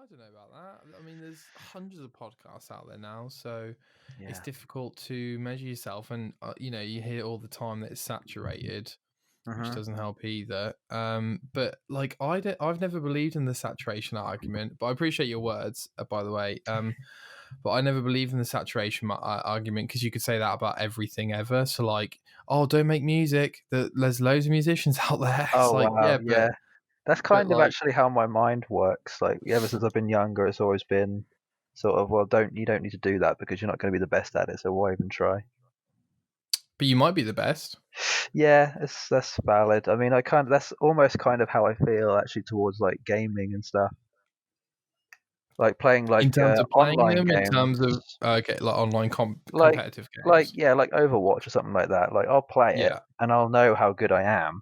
I don't know about that. I mean, there's hundreds of podcasts out there now, so it's Yeah. difficult to measure yourself. And you hear all the time that it's saturated, which doesn't help either. But like I've never believed in the saturation argument. But I appreciate your words, by the way. But I never believed in the saturation argument because you could say that about everything ever. So like, oh, don't make music. There's loads of musicians out there. It's Oh like, wow, yeah. That's but kind of like, actually how my mind works. Like ever since I've been younger, it's always been sort of, well, you don't need to do that because you're not going to be the best at it, so why even try? but you might be the best. Yeah, that's valid. I mean, that's almost kind of how I feel actually towards like gaming and stuff. Like playing In like terms of playing online them, in terms of games, okay, like online like competitive games. yeah, like Overwatch or something like that. Like I'll play it Yeah, and I'll know how good I am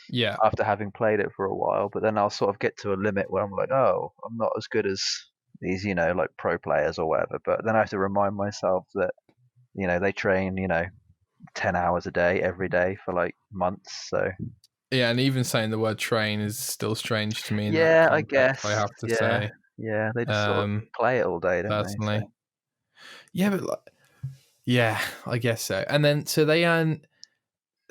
yeah, after having played it for a while, but then I'll sort of get to a limit where I'm like, oh, I'm not as good as these, like pro players or whatever. But then I have to remind myself that, they train, 10 hours a day every day for like months. So yeah. And even saying the word train is still strange to me in that yeah, I context. I guess. have to Yeah. say, Yeah. They just sort of play it all day, don't they? So personally, yeah, but like, yeah, I guess so. And then so they earn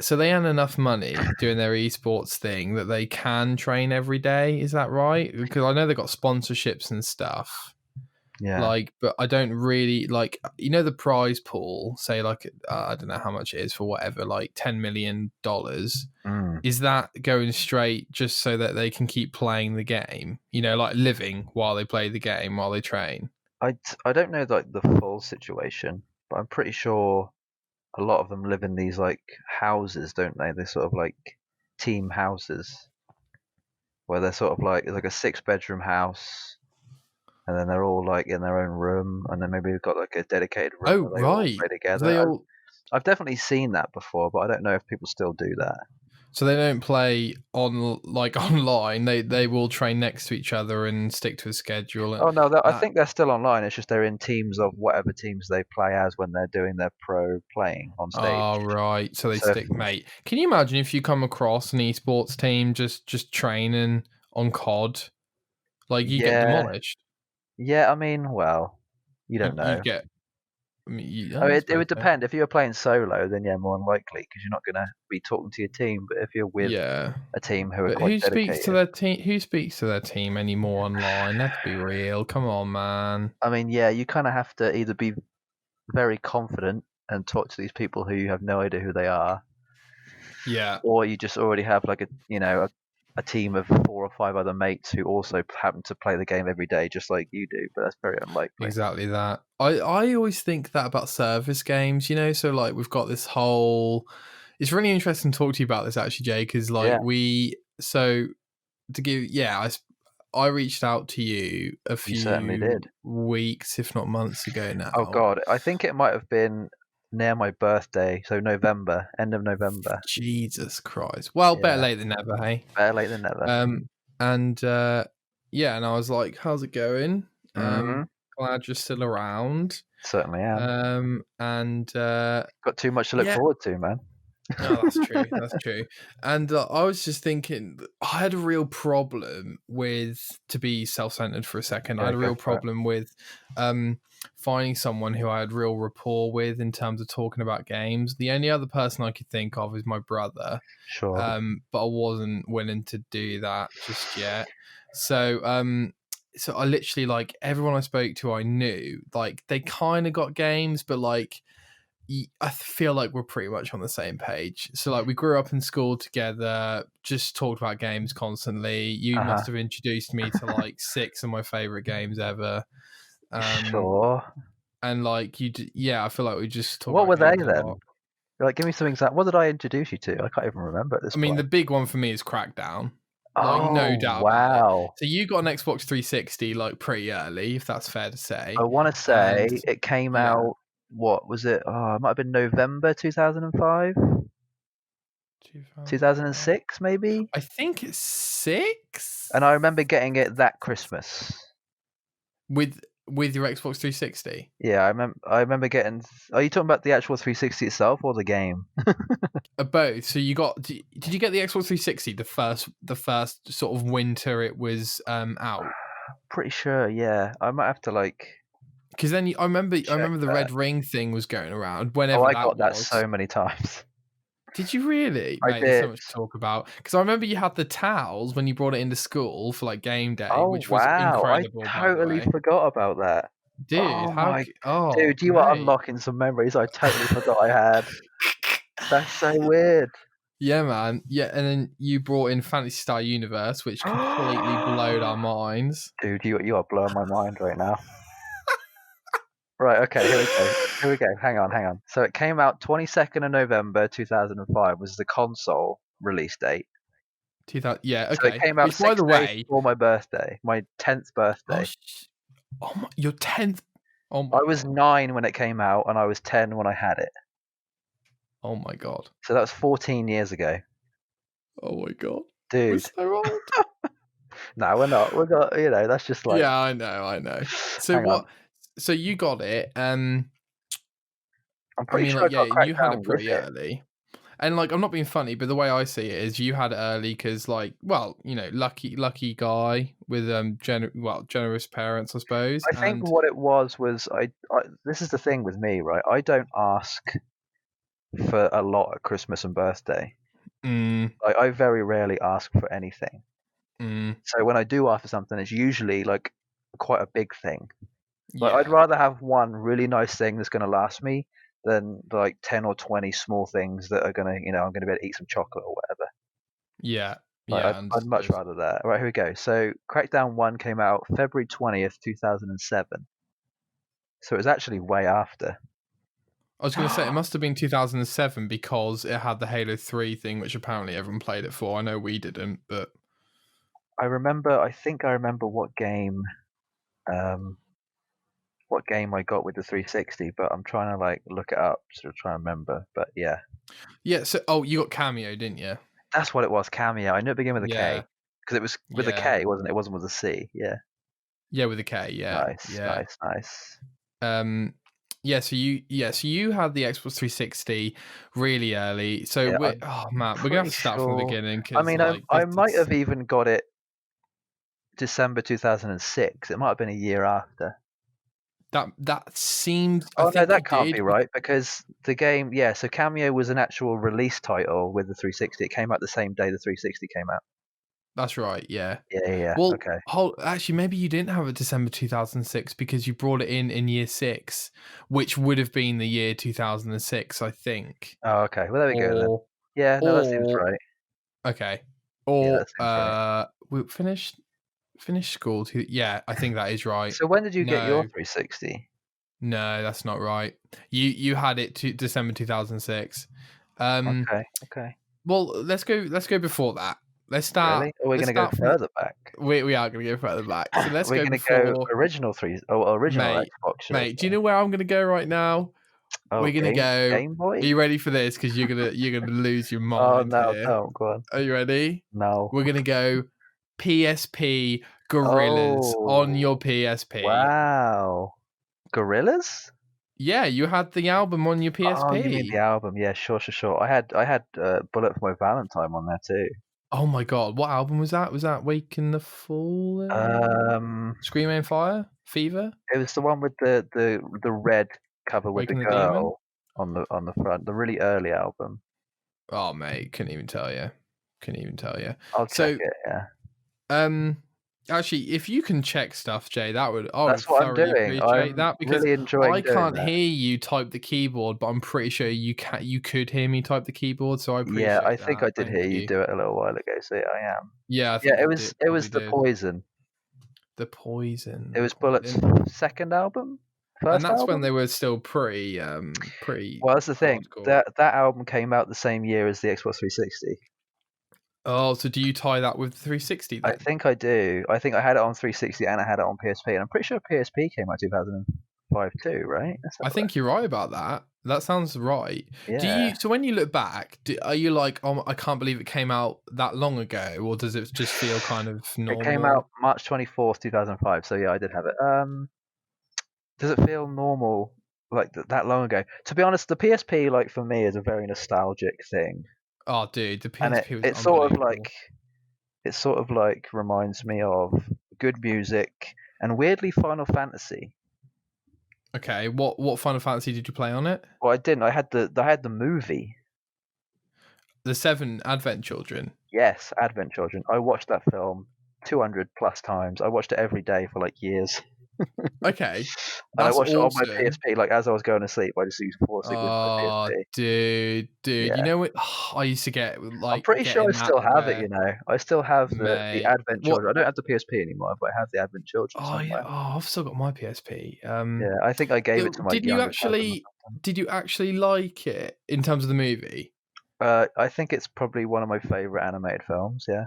enough money doing their esports thing that they can train every day. Is that right? Because I know they've got sponsorships and stuff. yeah. Like, but I don't really like, the prize pool, say like, I don't know how much it is for whatever, like $10 million. Mm. Is that going straight just so that they can keep playing the game, like living while they play the game, while they train? I don't know like the full situation, but I'm pretty sure a lot of them live in these like houses, don't they? They're sort of like team houses where they're sort of like it's like a 6 bedroom house, and then they're all like in their own room, and then maybe they've got like a dedicated room Oh, where they all right. play together. They all, I've definitely seen that before, but I don't know if people still do that. so they don't play on like online. They will train next to each other and stick to a schedule. And Oh no, I that, think they're still online. It's just they're in teams of whatever teams they play as when they're doing their pro playing on stage. oh, right. So they So stick, mate. Can you imagine if you come across an esports team just training on COD? Like, you get yeah, demolished. yeah. I mean, well, you don't You know. get, I mean, I mean, I it suppose would so. depend. If you were playing solo, then yeah, more unlikely because you're not going to be talking to your team. But if you're with Yeah. a team who are But quite who speaks to dedicated, their team? Who speaks to their team anymore online? Let's be real. Come on, man. I mean, yeah, you kind of have to either be very confident and talk to these people who you have no idea who they are, Yeah, or you just already have like a team of 4 or 5 other mates who also happen to play the game every day, just like you do. But that's very unlikely. exactly that. I always think that about service games, so like we've got this whole, it's really interesting to talk to you about this actually, Jay, because like Yeah, so to give, yeah, I reached out to you a you certainly few did. weeks, if not months ago Oh now. God, I think it might have been near my birthday, so November, end of November. Jesus Christ. Well, better Yeah, late than never, hey? better late than never. And yeah, and I was like, how's it going? Hmm. Glad you're still around. Certainly am. And Got too much to look yeah, forward to, man. no, that's true. That's true. And I was just thinking, I had a real problem with, to be self-centered for a second, I Okay, had a go real for it. problem with finding someone who I had real rapport with in terms of talking about games. The only other person I could think of is my brother, Sure. but I wasn't willing to do that just yet. So I literally, like, everyone I spoke to, I knew, like, they kind of got games, but like, I feel like we're pretty much on the same page. So like we grew up in school together, just talked about games constantly. You Uh-huh. must have introduced me to like 6 of my favorite games ever. Sure. And like yeah, I feel like we just talk What about were they games a then? lot. Like, give me some examples. What did I introduce you to? I can't even remember at this I mean, point. the big one for me is Crackdown. Like, no Oh, doubt about it. wow. So you got an Xbox 360 like pretty early, if that's fair to say. I want to And say it came yeah, out, what was it? Oh, it might have been November 2005? 2005. 2006, maybe? I think it's 6 And I remember getting it that Christmas. with your Xbox 360. Yeah, I remember getting. Are you talking about the actual 360 itself or the game? Both. So you got? Did you get the Xbox 360 the first sort of winter it was out? Pretty sure, yeah. I might have to like Because then I remember check the that. red ring thing was going around Oh, whenever I that got that was. so many times. Did you really? I Mate, there's so did. much to talk about. Because I remember you had the towels when you brought it into school for like game day, Oh which was wow, I incredible, by the totally way. forgot about that. Dude, oh, Dude, you are mate. unlocking some memories I totally forgot I had. That's so weird. Yeah, man. Yeah, and then you brought in Fantasy Star Universe, which completely blowed our minds. Dude, you are blowing my mind right now. Right, okay, here we go. Here we go. Hang on. So it came out 22nd of November 2005 was the console release date. 2000, yeah, So it okay. came out Which, by 6 the days way, before my birthday, my 10th oh, birthday. oh my, your 10th. Oh my I was god. 9 when it came out and I was 10 when I had it. Oh my god. So that was 14 years ago. Oh my god. We're Dude. so old. No, we're not. We got, that's just like, Yeah, I know. So hang on. what? So you got it. I'm I pretty mean, sure I like, yeah, got and you had it Crackdown with pretty it. early. And like, I'm not being funny, but the way I see it is, you had it early because, like, well, lucky guy with generous parents, I suppose. I think And what it was this is the thing with me, right? I don't ask for a lot at Christmas and birthday. mm, I very rarely ask for anything. mm, So when I do ask for something, it's usually like quite a big thing. Like I'd yeah, rather have one really nice thing that's going to last me than like 10 or 20 small things that are going to, I'm going to be able to eat some chocolate or whatever. yeah, Like yeah, I'd much understood. rather that. All right, here we go. So Crackdown 1 came out February 20th, 2007. So it was actually way after. I was going to say it must have been 2007 because it had the Halo 3 thing, which apparently everyone played it for. I know we didn't, but I think I remember um, what game I got with the 360, but I'm trying to like look it up to try and remember. But yeah, yeah. So, you got Cameo, didn't you? that's what it was. Cameo. I knew it began with a Yeah, K because it was with a yeah, K, wasn't it? It wasn't with a C. Yeah. yeah, with a K. Yeah, Nice, yeah. nice, nice. So you had the Xbox 360 really early. So Yeah, we're I'm oh man, we're gonna have pretty to start from the sure. beginning I because mean, like I this might is have even got it December 2006. It might have been a year after. that seemed. I Oh no, think you that can't did. be right because the game, yeah. So Cameo was an actual release title with the 360. It came out the same day the 360 came out. That's right. Yeah. Yeah. Well, Okay. actually, maybe you didn't have it December 2006 because you brought it in year 6, which would have been the year 2006, I think. Oh, okay. Well, there we go then. Or Yeah, no, that seems or right. okay. Yeah, Or that seems right. we finished school. Yeah, I think that is right. So when did you get your No, 360? no, that's not right. You had it to December 2006. Okay, okay. Well, let's go before that. Let's start. Really? Are we Let's gonna go start from. further back? We are going to go further back. So let's We're go gonna go before, original mate. Xbox, should I Mate, do you say? know where I'm going to go right now? Oh, We're going to go. Game Are Boy? you ready for this? Because you're gonna lose your Oh mind no, here. don't go on. Are you ready? No. We're going to go PSP Gorillas on your Oh, PSP. wow. Gorillas? Yeah, you had the album on your Oh, you mean the PSP. album? Yeah, sure. I had Bullet for My Valentine on there too. Oh my god, what album was that? Was that Wake in the Fallen? Um, Scream and Fire? Fever? it was the one with the red cover with the Waking the Demon? girl on the front, the really early album. Oh mate, couldn't even tell you. Couldn't even tell you. I'll check So, it. Yeah, actually, if you can check stuff, Jay, I would that's what I'm thoroughly doing. appreciate I'm that because really enjoying I doing can't that. hear you type the keyboard, but I'm pretty sure you could hear me type the keyboard, so I Yeah, I appreciate think that. I did Thank hear you you. do it a little while ago. So yeah, I am. Yeah, I Yeah, think you did it probably was the did. Poison. The It Poison. was Bullet's And second album, first that's when album. they were still pretty Well, that's the thing. hardcore. That album came out the same year as the Xbox 360. Oh, so do you tie that with 360 I then? think I do. I think I had it on 360 and I had it on PSP, and I'm pretty sure PSP came out 2005 too, right? Let's have I a look. think you're right about that. That sounds right. Yeah, So when you look back, are you like, oh, I can't believe it came out that long ago, or does it just feel kind of it came out normal? March 24th, 2005. So yeah, I did have it. Does it feel normal like that long ago? To be honest, the PSP like for me is a very nostalgic thing, Oh, dude, the and PSP was it unbelievable. sort of like reminds me of good music, and weirdly Final Fantasy. Okay, what Final Fantasy did you play on it? Well, I didn't. I had the movie. The 7 Advent Children. Yes, Advent Children. I watched that film 200 plus times. I watched it every day for like years. Okay, And I that's watched it on my awesome. PSP, like as I was going to sleep. I just used to fall asleep with my Oh, PSP. dude, Yeah. you know what? I used to get I'm like pretty sure I getting that still have it, where, I still have the mate. Advent What? Children. I don't have the PSP anymore, but I have the Advent Children Oh yeah. somewhere. Oh, I've still got my PSP. Yeah, I think I gave it to my Did you younger cousin or actually? Did you actually like it in terms of the movie? something. I think it's probably one of my favorite animated films. Yeah.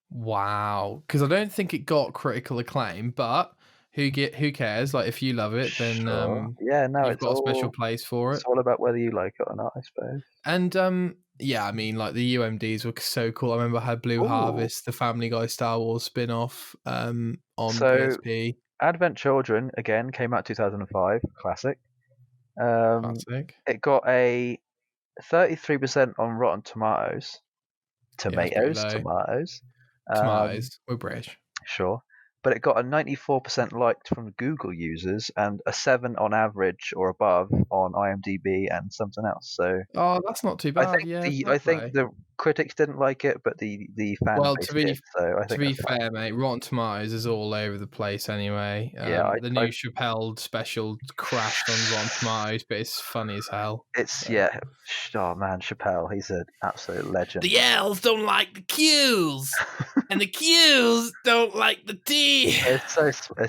Wow, because I don't think it got critical acclaim, but who cares? Like, if you love it, then Sure. Yeah. No, you've got a special place for it's it. all about whether you like it or not, I suppose. And yeah, I mean, like the UMDs were so cool. I remember I had Blue Ooh. Harvest, the Family Guy Star Wars spin-off, on So PSP. Advent Children again came out 2005, classic. Um, Classic. it got a 33% on Rotten Tomatoes. Yeah, it's pretty Tomatoes, low. tomatoes. Um, Tomatoes. We're British. sure. But it got a 94% liked from Google users and a 7 on average or above on IMDb and something else. So Oh, that's not too I bad. think Yeah, the fair I think play. the critics didn't like it, but the fan Well, base did. So I to think be that's fine. fair, mate, Rotten Tomatoes is all over the place anyway. Yeah, The new Chappelle special crashed on Rotten Tomatoes, but it's funny as hell. it's So. yeah. Oh man, Chappelle, he's an absolute legend. The elves don't like the Qs, and the Qs don't like the T. It's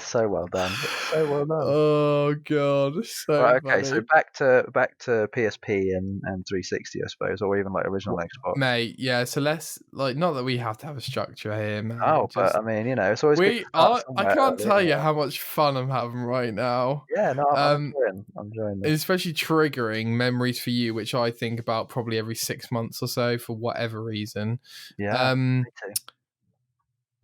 so well done. It's so well done. Oh god, so Right, okay, so funny. back to PSP and 360, I suppose, or even like original Xbox. Mate, yeah, so let's like not that we have to have a structure here, man. Oh, but Just I mean, it's always good to start I somewhere can't early tell you anyway. how much fun I'm having right now. Yeah, no, Um I'm enjoying this. Especially triggering memories for you, which I think about probably every 6 months or so for whatever reason. Yeah, Um me too.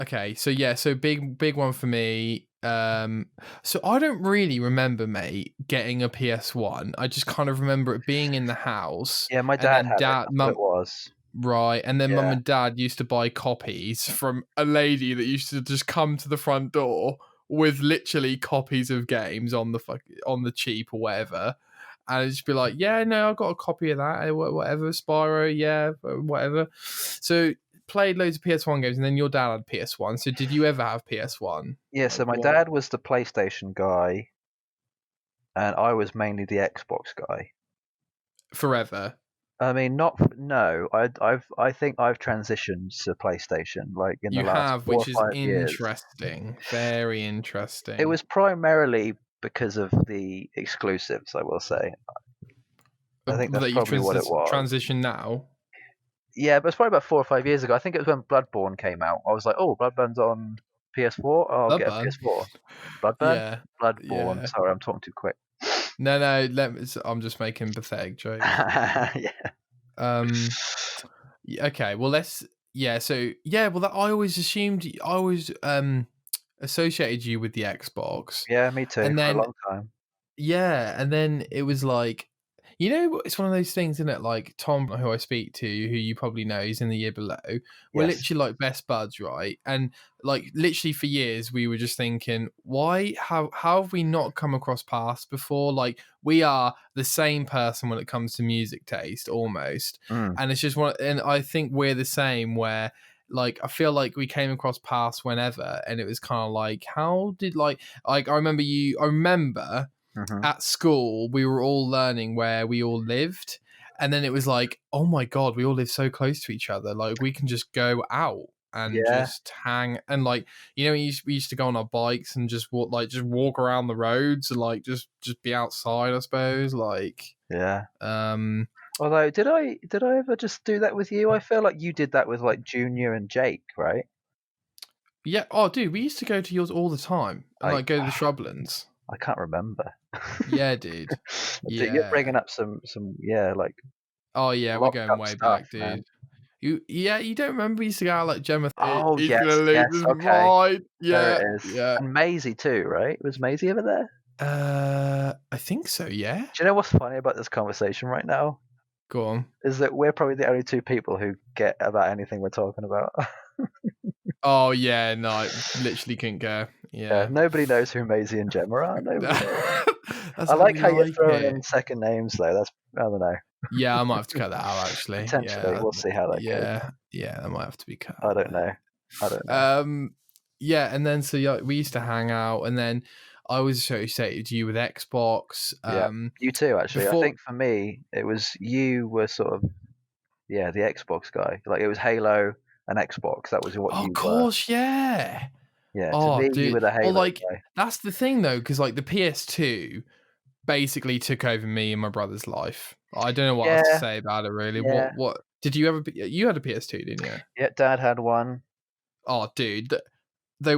okay, so yeah, so big one for me. So I don't really remember, mate, getting a PS1. I just kind of remember it being in the house, Yeah, my and dad then had it. dad, That's what mum, it was. right, and then mum Yeah, and dad used to buy copies from a lady that used to just come to the front door with literally copies of games on the cheap or whatever. And I'd just be like, yeah, no, I got a copy of that, whatever, Spyro, yeah, whatever. So played loads of PS1 games, and then your dad had PS1. So did you ever have PS1? yeah. So Like my what? dad was the PlayStation guy, and I was mainly the Xbox guy. Forever. I mean, no. I think I've transitioned to PlayStation like in the You last have, four or which is 5 years. interesting. Very It interesting. was primarily because of the exclusives, I will say. I think that's That you've probably what it was. transitioned now. Yeah, but it's probably about 4 or 5 years ago. I think it was when Bloodborne came out. I was like, oh, Bloodborne's on PS4. Oh, I'll get a Bloodburn. PS4. Bloodburn? Yeah. Bloodborne. Yeah. Sorry, I'm talking too quick. No, I'm just making pathetic jokes. Yeah. Okay, well let's yeah, so yeah, well I always assumed I always associated you with the Xbox. Yeah, me too, And for a then long time. yeah, and then it was like, it's one of those things, isn't it? Like Tom, who I speak to, who you probably know, he's in the year below. We're Yes. literally like best buds, right? And like literally for years, we were just thinking, why, how have we not come across paths before? Like we are the same person when it comes to music taste, almost. Mm. And it's just one, and I think we're the same where. Like I feel like we came across paths whenever, and it was kind of like, how did I remember Mm-hmm. at school we were all learning where we all lived, and then it was like, oh my god, we all live so close to each other, like we can just go out and Yeah, just hang, and like we used to go on our bikes and just walk around the roads and like just be outside, I suppose, like yeah. um Although, did I ever just do that with you? I feel like you did that with like Junior and Jake, right? yeah, oh dude, we used to go to yours all the time and I like go to the shrublands. I can't remember. Yeah, dude. You're Yeah. bringing up some yeah, like Oh yeah, we're locked going up way stuff, back, dude. man. You don't remember we used to go out like Gemma? Oh He's gonna yes, lose yes, his okay. mind. There Yeah, it is. yeah. And Maisie too, right? Was Maisie ever there? I think so. Yeah. Do you know what's funny about this conversation right now? Go on. Is that we're probably the only two people who get about anything we're talking about. Oh yeah, no, I literally couldn't go. Yeah, Yeah. nobody knows who Maisie and Gemma are. Nobody knows. That's I how like we how you're like throwing it. in second names though. That's I don't know. Yeah, I might have to cut that out actually. Potentially, Yeah, we'll see how that goes. yeah, that might have to be cut I out don't know. there. I don't know. Yeah, and then so yeah, we used to hang out, and then I was associated to you with Xbox. Yeah, you too. Actually, I Before, think for me, it was you were sort of the Xbox guy. Like it was Halo and Xbox. That was what oh, of you were. course, yeah. Yeah, to Oh, me, you dude. were the Well, Halo like guy. that's the thing though, because like the PS2 basically took over me and my brother's life. I don't know what else to Yeah, say about it really. yeah, What did you ever? You had a PS2, didn't you? yeah. Dad had one. Oh, dude, they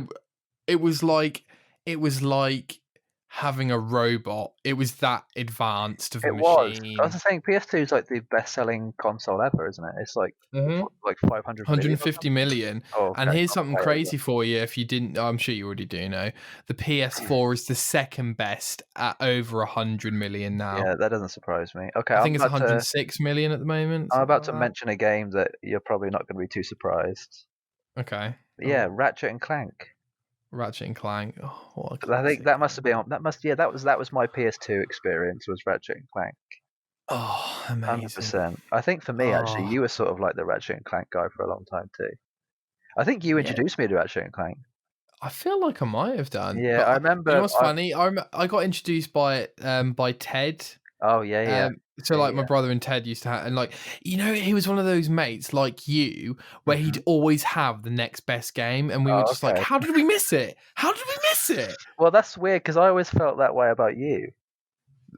it was like it was like having a robot. It was that advanced of a It was. I was machine. just saying, PS2 is like the best-selling console ever, isn't it? It's like Mm-hmm. like 500 million or 150 something. million. Oh, And okay, here's something way over. crazy for you if you didn't, I'm sure you already do know. The PS4 is the second best at over 100 million now. Yeah, that doesn't surprise me. Okay, I think it's 106 million at the moment, I'm something about like to that. mention a game that you're probably not going to be too surprised. Okay. But Oh, yeah, Ratchet and Clank. Ratchet and Clank. Oh, what a 'Cause I think classic that must have game. been that was my PS2 experience was Ratchet and Clank. Oh, amazing. 100%. I think for me actually, Oh, you were sort of like the Ratchet and Clank guy for a long time too. I think you yeah. introduced me to Ratchet and Clank. I feel like I might have done, Yeah, but I you know remember. what's funny? I got introduced by Ted. Oh yeah, yeah, So yeah, like my yeah. brother and Ted used to have, and like he was one of those mates like you, where Hmm. he'd always have the next best game, and we were Oh, just like, okay. how did we miss it? How did we miss it? Well, that's weird because I always felt that way about you.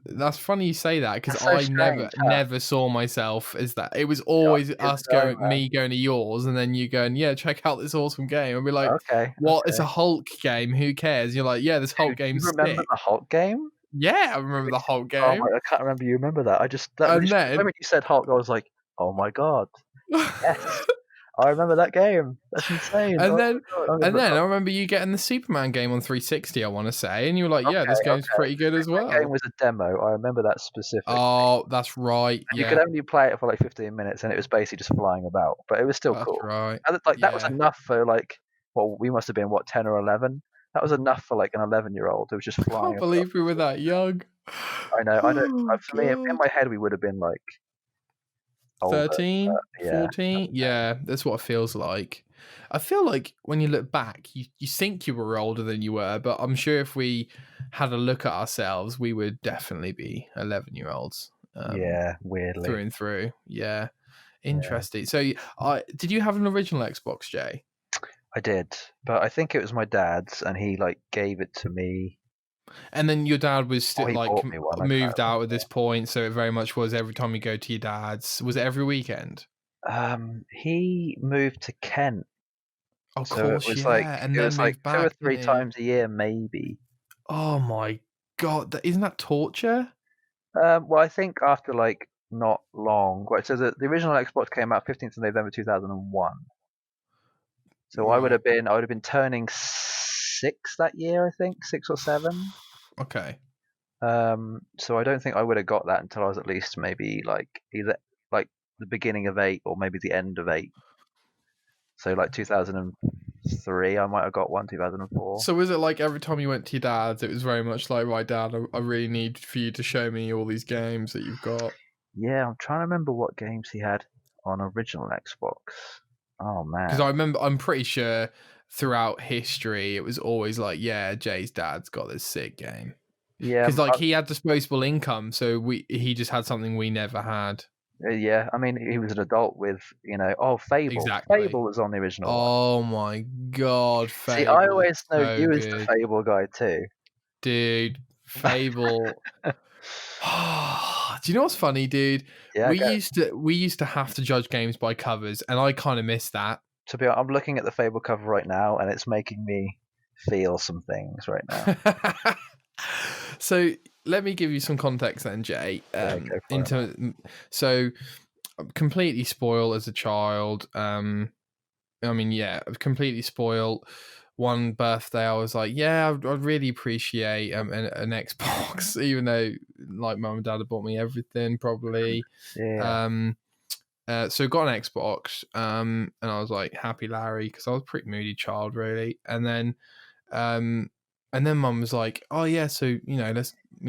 That's funny you say that because That's so I never strange, huh? never saw myself as that. It was Yeah, always it's us so going, me going to yours, and then you going, yeah, check out this awesome game, and we're like, okay, what? It's okay. a Hulk game. Who cares? And you're like, yeah, this Hulk Dude, you game's remember sick. the Hulk game? Yeah, I remember the Which, Hulk oh game, my, I can't remember you remember that. I just that and literally the then. moment you said Hulk, I was like, oh my god, yes, I remember that game. That's insane. And Oh then, my god, I and remember then I that. remember you getting the Superman game on 360. I want to say, and you were like, "Yeah, this Okay, game's okay. pretty good as Superman game well." was a demo. I remember that specifically. Oh, that's right. And you could Yeah, only play it for like 15 minutes, and it was basically just flying about, but it was still that's cool. right. And like that was Yeah, enough for like, well, we must have been what 10 or 11. That was enough for like an 11-year-old who was just I flying can't about. believe we were that young. I know. I don't. Oh For me, in God, my head, we would have been like older. 13, Yeah. 14. Yeah, that's what it feels like. I feel like when you look back, you think you were older than you were, but I'm sure if we had a look at ourselves, we would definitely be 11-year-olds. Yeah, Through weirdly. and through. Yeah. Yeah, Interesting. So, I did you have an original Xbox, Jay? I did, but I think it was my dad's, and he like gave it to me, And then your dad was or still he like bought me one. I can't moved out at this point, so it very much was every time you go to your dad's. Was it every weekend? remember. He moved to Kent, Of so it course, was like yeah, and then moved two or back, three didn't he? times a year, maybe. Oh my god, isn't that torture? Well, I think after like not long. Right, so the original Xbox came out 15th of November 2001. So Right. I would have been turning 6 that year, I think 6 or 7. Okay. So I don't think I would have got that until I was at least maybe like either like the beginning of 8 or maybe the end of 8. So like 2003, I might have got one. 2004. So was it like every time you went to your dad's, it was very much like, right, Dad, I really need for you to show me all these games that you've got. Yeah, I'm trying to remember what games he had on original Xbox. Oh Because man. I remember, I'm pretty sure throughout history, it was always like, yeah, Jay's dad's got this sick game. Yeah, Because like he had disposable income, so he just had something we never had. yeah. I mean, he was an adult with Oh, Fable. Exactly. Fable was on the original one. Oh my god, See, I Fable is always know so you as the good, Fable guy too. dude. Fable. Do you know what's funny, dude? Yeah, We go. used to have to judge games by covers, and I kind of miss that. To be honest, I'm looking at the Fable cover right now, and it's making me feel some things right now. So let me give you some context then, Jay. Yeah, go for it, man. So I'm completely spoiled as a child. I mean, yeah, completely spoiled. One birthday, I was like, yeah, I'd really appreciate an Xbox, even though like mum and dad had bought me everything probably. Yeah. Um, So got an Xbox, and I was like happy Larry because I was a pretty moody child really, um, and then Mum was like, "Oh yeah, so we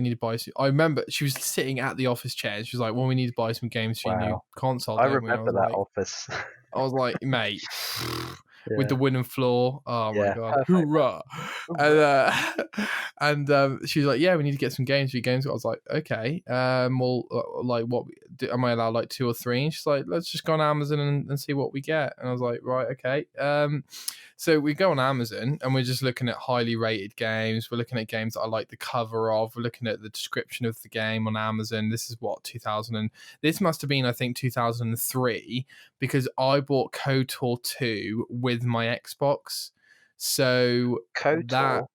need to buy some." I remember she was sitting at the office chair. And she was like, "Well, we need to buy some games for your new Wow. console, I don't we?" And remember that office. I was like, mate, with the Yeah. wooden floor. Oh my Yeah. god, Perfect. hoorah! And Hoorah. she was like, yeah, we need to get some games for your games. I was like, okay, well, like, what am I allowed, like 2 or 3? And she's like, let's just go on Amazon and see what we get. And I was like, right, okay. So we go on Amazon and we're just looking at highly rated games. We're looking at games that I like the cover of. We're looking at the description of the game on Amazon. This is what, 2000 and this must have been, I think, 2003, because I bought KOTOR 2 with my Xbox. So that KOTOR?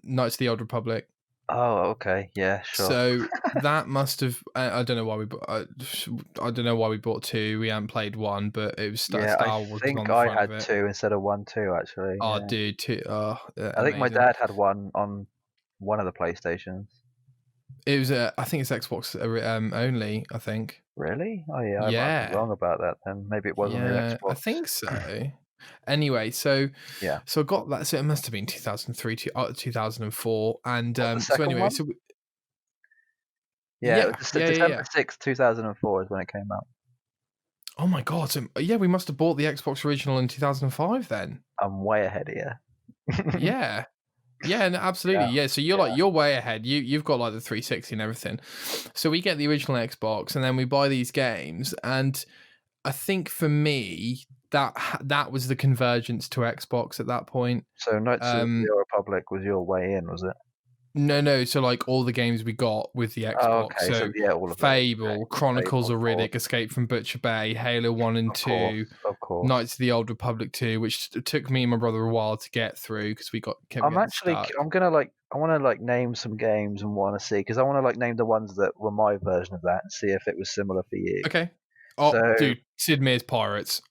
Knights of the Old Republic. Oh, okay. Yeah, sure. So that must have. I don't know why we. I don't know why we bought 2. We hadn't played 1, but it was Yeah, I Star Wars was on think the I front had of it. 2 instead of 1 too, actually. Oh, Yeah. dude, 2. Oh, I think my amazing. dad had 1 on one of the PlayStations. It was. I think it's Xbox only. I think. Really? Oh yeah, I might be Yeah. wrong about that then. Maybe it was on the Yeah, I Xbox. think so. Anyway, so Yeah. I got that. So it must have been 2003 to 2004, and What's the so second anyway, one? so Yeah, yeah, yeah, yeah, December yeah. 6th, 2004 is when it came out. Oh my god! So yeah, we must have bought the Xbox original in 2005 then. I'm way ahead of you. Yeah. Yeah, no, absolutely. Yeah, Yeah, so you're way ahead. You've got like the 360 and everything. So we get the original Xbox and then we buy these games, and I think for me that was the convergence to Xbox at that point. So Knights of the Old Republic was your way in, was it? No. So like all the games we got with the Oh, Xbox. okay. So So yeah, all of those. Fable, Okay. Chronicles Fable, of of course. Riddick, Escape from Butcher Bay, Halo 1 and Of course. 2, Of course. Knights of the Old Republic 2, which took me and my brother a while to get through because we kept getting stuck. I want to like name some games and want to see, because I want to like name the ones that were my version of that and see if it was similar for you. Okay. Oh, So, dude, Sid Meier's Pirates.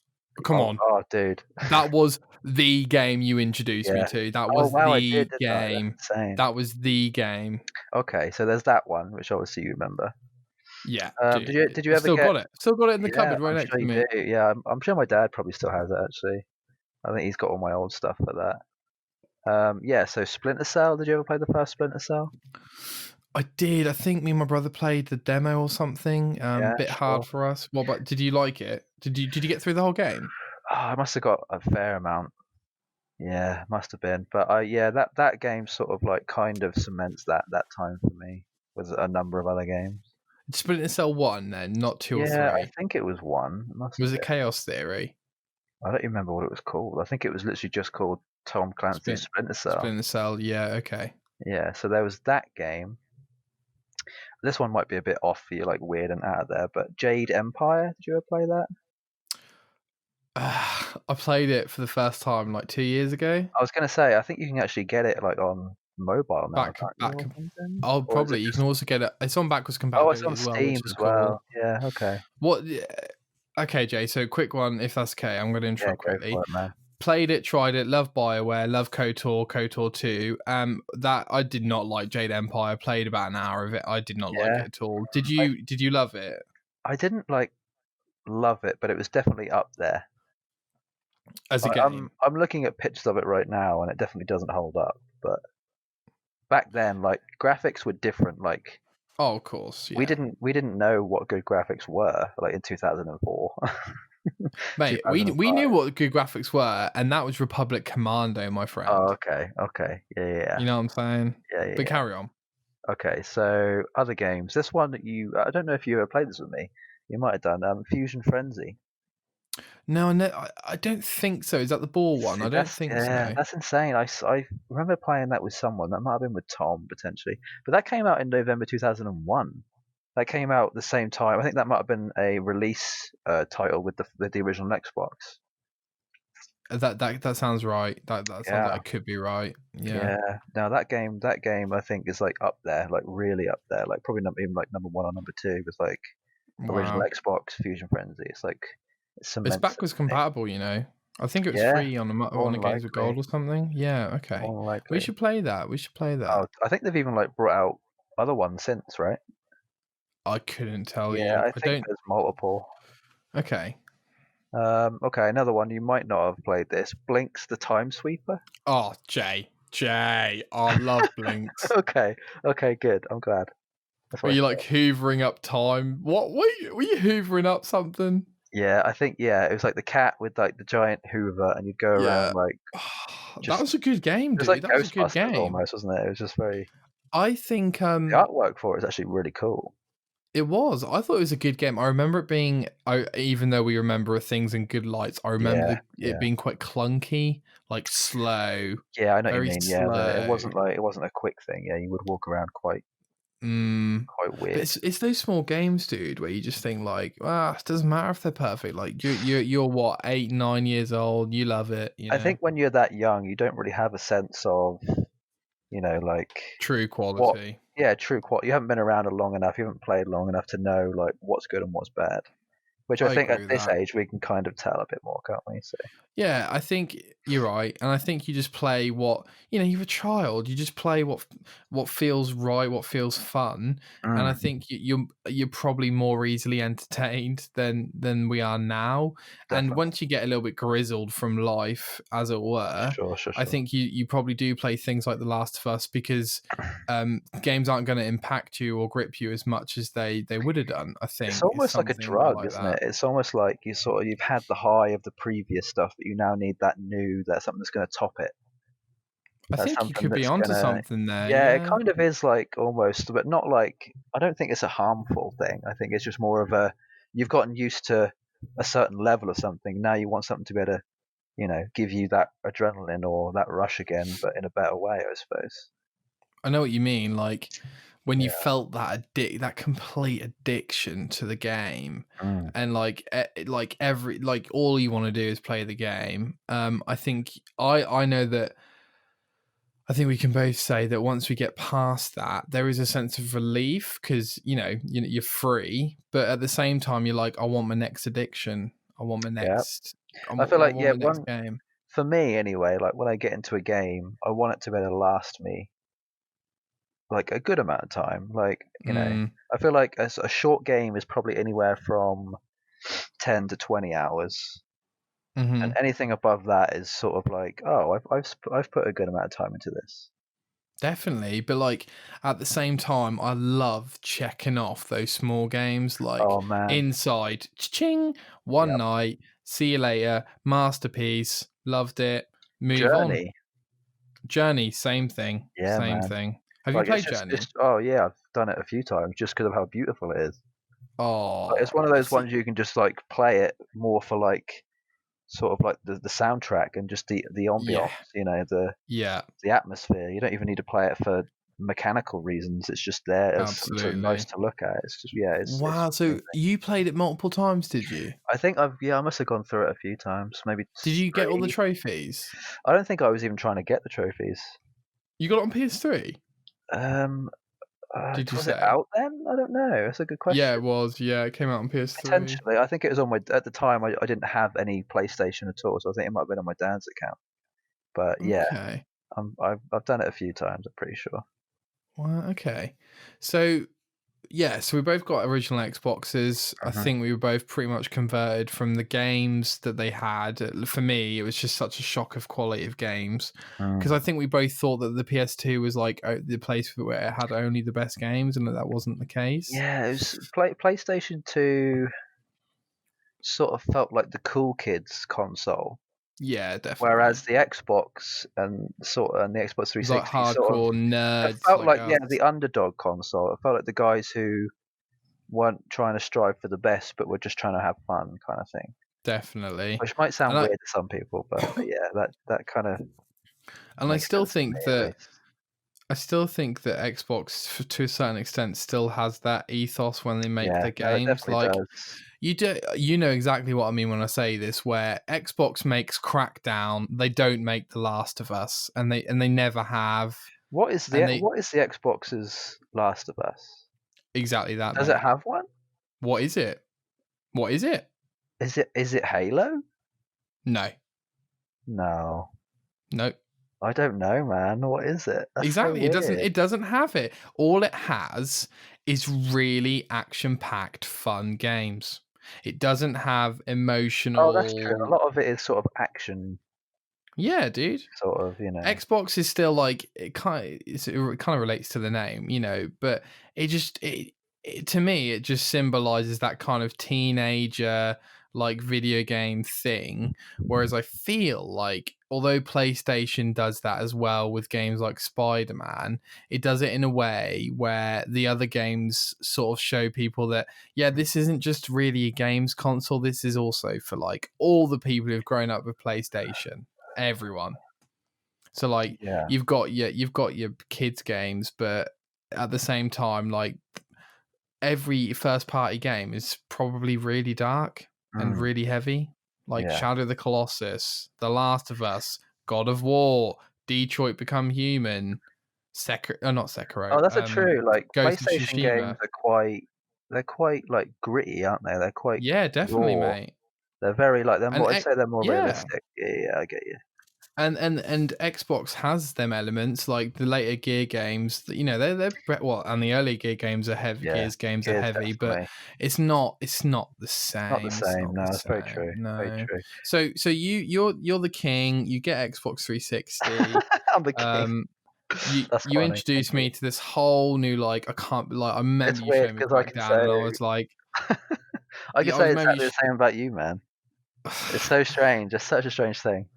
Come on. oh, dude. That was the game you introduced me Yeah. to. That Oh was wow, I the did, didn't I? game. That's insane. That was the game. Okay, so there's that one, which obviously you remember. Yeah, Did you I ever still get? got it. Still got it in the Yeah, cupboard right I'm next sure to you me. do. Yeah, I'm sure my dad probably still has it actually. I think he's got all my old stuff for that. Yeah. So Splinter Cell. Did you ever play the first Splinter Cell? I did. I think me and my brother played the demo or something. Yeah, Bit hard for us. Well, but did you like it? Did you get through the whole game? Oh, I must have got a fair amount. Yeah, must have been. But yeah, that game sort of like kind of cements that time for me with a number of other games. Splinter Cell 1 then, not 2 or Yeah, 3. I think it was 1. It must have Was it been. Chaos Theory? I don't remember what it was called. I think it was literally just called Tom Clancy's Splinter Cell. Splinter Cell, yeah, okay. Yeah, so there was that game. This one might be a bit off for you, like weird and out there, but Jade Empire, did you ever play that? I played it for the first time like 2 years ago. I was going to say, I think you can actually get it like on mobile now, can't you, or something? Oh, Or is probably. it You just... can also get it. It's on backwards Oh, compatibility it's on as well, Steam which is as well. cool. Yeah, okay. What? Okay, Jay. So quick one, if that's okay. I'm going to interrupt Yeah, go quickly. for it, man. Played it, tried it. Love BioWare. Love KOTOR 2. That I did not like Jade Empire. Played about an hour of it. I did not like it at all. Did you love it? I didn't like love it, but it was definitely up there. As a game? I'm looking at pictures of it right now, and it definitely doesn't hold up. But back then, like graphics were different. Like, oh, of course, yeah. we didn't know what good graphics were, like in 2004. Mate, we knew what good graphics were, and that was Republic Commando, my friend. Oh, okay, yeah. You know what I'm saying? Yeah. But carry on. Okay, so other games. This one I don't know if you ever played this with me. You might have done. Fusion Frenzy. No, I don't think so. Is that the ball one? I don't think so. Yeah, that's insane. I remember playing that with someone. That might have been with Tom, potentially. But that came out in November 2001. That came out the same time. I think that might have been a release title with the original Xbox. That sounds right. That sounds like it could be right. Yeah. Now that game I think is like up there, like really up there, like probably not even like number 1 or number 2 with like original Xbox Fusion Frenzy. It's like it's backwards compatible, you know. I think it was free on the Games with Gold or something. Yeah, okay. We should play that. Oh, I think they've even like brought out other ones since, right? I couldn't tell you. Yeah, I think there's multiple. Okay. Okay, another one you might not have played this. Blinks the Time Sweeper. Oh, Jay. I love Blinks. Okay, okay, good. I'm glad. That's Were what I you like thought. hoovering up time? What were you hoovering up something? Yeah, I think it was like the cat with like the giant Hoover, and you'd go Yeah. around like That just was a good game, it was like dude. That was a good Ghostbusters game. almost, wasn't it? It was just very I think the artwork for it is actually really cool. it was. I thought it was a good game. I remember it being, even though we remember things in good lights, I remember Yeah, it yeah, being quite clunky, like slow, yeah. I know what you very mean. Yeah, slow. it wasn't a quick thing. Yeah, you would walk around Mm. quite But weird. it's those small games, dude, where you just think like, it doesn't matter if they're perfect. Like you're what, 8, 9 years old. You love it, you I know. think when you're that young, you don't really have a sense of like True what. quality. Yeah, true quality. You haven't been around long enough. You haven't played long enough to know like what's good and what's bad. Which I I think agree at with this that. age we can kind of tell a bit more, can't we? So Yeah, I think you're right, and I think you just play what you're a child. You just play what feels right, what feels fun, and I mm, think you're probably more easily entertained than we are now. And definitely, once you get a little bit grizzled from life, as it were, sure, sure, I sure. think you probably do play things like The Last of Us because games aren't going to impact you or grip you as much as they would have done. I It's think is almost like a something drug, like isn't that. it? It's almost like you've had the high of the previous stuff, but you now need that something that's going to top it. I That's think you something could be that's onto gonna. something there. Yeah, it Yeah. kind of is like almost, but not like. I don't think it's a harmful thing. I think it's just more of a. You've gotten used to a certain level of something. Now you want something to be able to, give you that adrenaline or that rush again, but in a better way, I suppose. I know what you mean. Like when you Yeah. felt that complete addiction to the game, Mm. and like every like all you want to do is play the game. I think I know that. I think we can both say that once we get past that, there is a sense of relief because you're free, but at the same time, you're like, I want my next addiction. I want my Yeah. next. I feel I like want my next one game. for me anyway. Like when I get into a game, I want it to be able to last me like a good amount of time. Like Mm, I feel like a short game is probably anywhere from 10 to 20 hours, and hmm. anything above that is sort of like, oh, I've put a good amount of time into this. Definitely, but like at the same time, I love checking off those small games like Oh man, Inside, ching, one yep. night, see you later, masterpiece, loved it, move on. Journey, Journey, same thing, yeah, same man. thing. Have you Like played Journey? it's oh yeah, I've done it a few times just because of how beautiful it is. Like, it's Oh, one of those see, ones you can just like play it more for like sort of like the soundtrack and just the yeah, ambiance, yeah, the atmosphere. You don't even need to play it for mechanical reasons. It's just there as something nice absolutely. to look at. It's just it's Wow, so amazing. you played it multiple times, did you? I think I must have gone through it a few times, maybe Did you get all the three. trophies? I don't think I was even trying to get the trophies. You got it on PS3? Um, Did you was it say? out then? I don't know. That's a good Yeah, question. it was. Yeah, it came out on PS3. Potentially, I think it was on my at the time. I didn't have any PlayStation at all, so I think it might have been on my dad's account. But yeah, Okay. I've done it a few times. I'm pretty sure. Well, okay. So yeah, so we both got original Xboxes. I Mhm. think we were both pretty much converted from the games that they had. For me, it was just such a shock of quality of games because Mm. I think we both thought that the PS2 was like the place where it had only the best games, and that wasn't the case. Yeah, it was PlayStation 2 sort of felt like the cool kids console, Yeah, whereas definitely. the Xbox and the Xbox It was like 360 sort of hardcore it nerds felt like like us. the underdog console. It felt like the guys who weren't trying to strive for the best, but were just trying to have fun, kind of thing. Definitely. Which might sound And I weird to some people, but yeah, that kind of and I makes still sense to me think at that least. Xbox, to a certain extent, still has that ethos when they make Yeah, their no, it games. definitely Like does. you know exactly what I mean when I say this. Where Xbox makes Crackdown, they don't make The Last of Us, and they never have. And they What is the Xbox's Last of Us? exactly that, Does it mate. have one? What is it? What is it? Is it Halo? No, No. no. I don't know, man. What is it? That's so Exactly. It doesn't. weird. It doesn't have it. All it has is really action-packed, fun games. It doesn't have Oh, that's true. A emotional. lot of it is sort of action, Yeah, dude. sort of, you know. Xbox is still like it kind of relates to the name, but it just to me it just symbolizes that kind of teenager like video game thing. Whereas I feel like although PlayStation does that as well with games like Spider-Man, it does it in a way where the other games sort of show people that yeah, this isn't just really a games console. This is also for like all the people who've grown up with PlayStation, everyone. So like Yeah. you've got your kids games, but at the same time, like every first party game is probably really dark and Mm, really heavy. Like yeah. Shadow of the Colossus, The Last of Us, God of War, Detroit Become Human, not Oh, Sekiro, that's a true. Like Ghost of PlayStation games Tsushima. are they're quite like gritty, aren't they? They're quite Yeah, definitely, raw. mate. They're very like they're And more. I'd say they're more yeah, realistic. Yeah, yeah, I get you. and Xbox has them elements like the later Gear games. And the early Gear games are heavy. Yeah, Games are Gears heavy, but definitely it's not the not the same. It's same. not the No, that's very same. true. Very No. true. So you're the king. You get Xbox 360. I'm the king. Um, you That's you funny. Thank introduced you. me to this whole new like I remember It's you weird showing me because I can Crackdown, and I say was like, I can yeah, I say remember you. exactly the same about you, man. It's so strange. It's such a strange thing.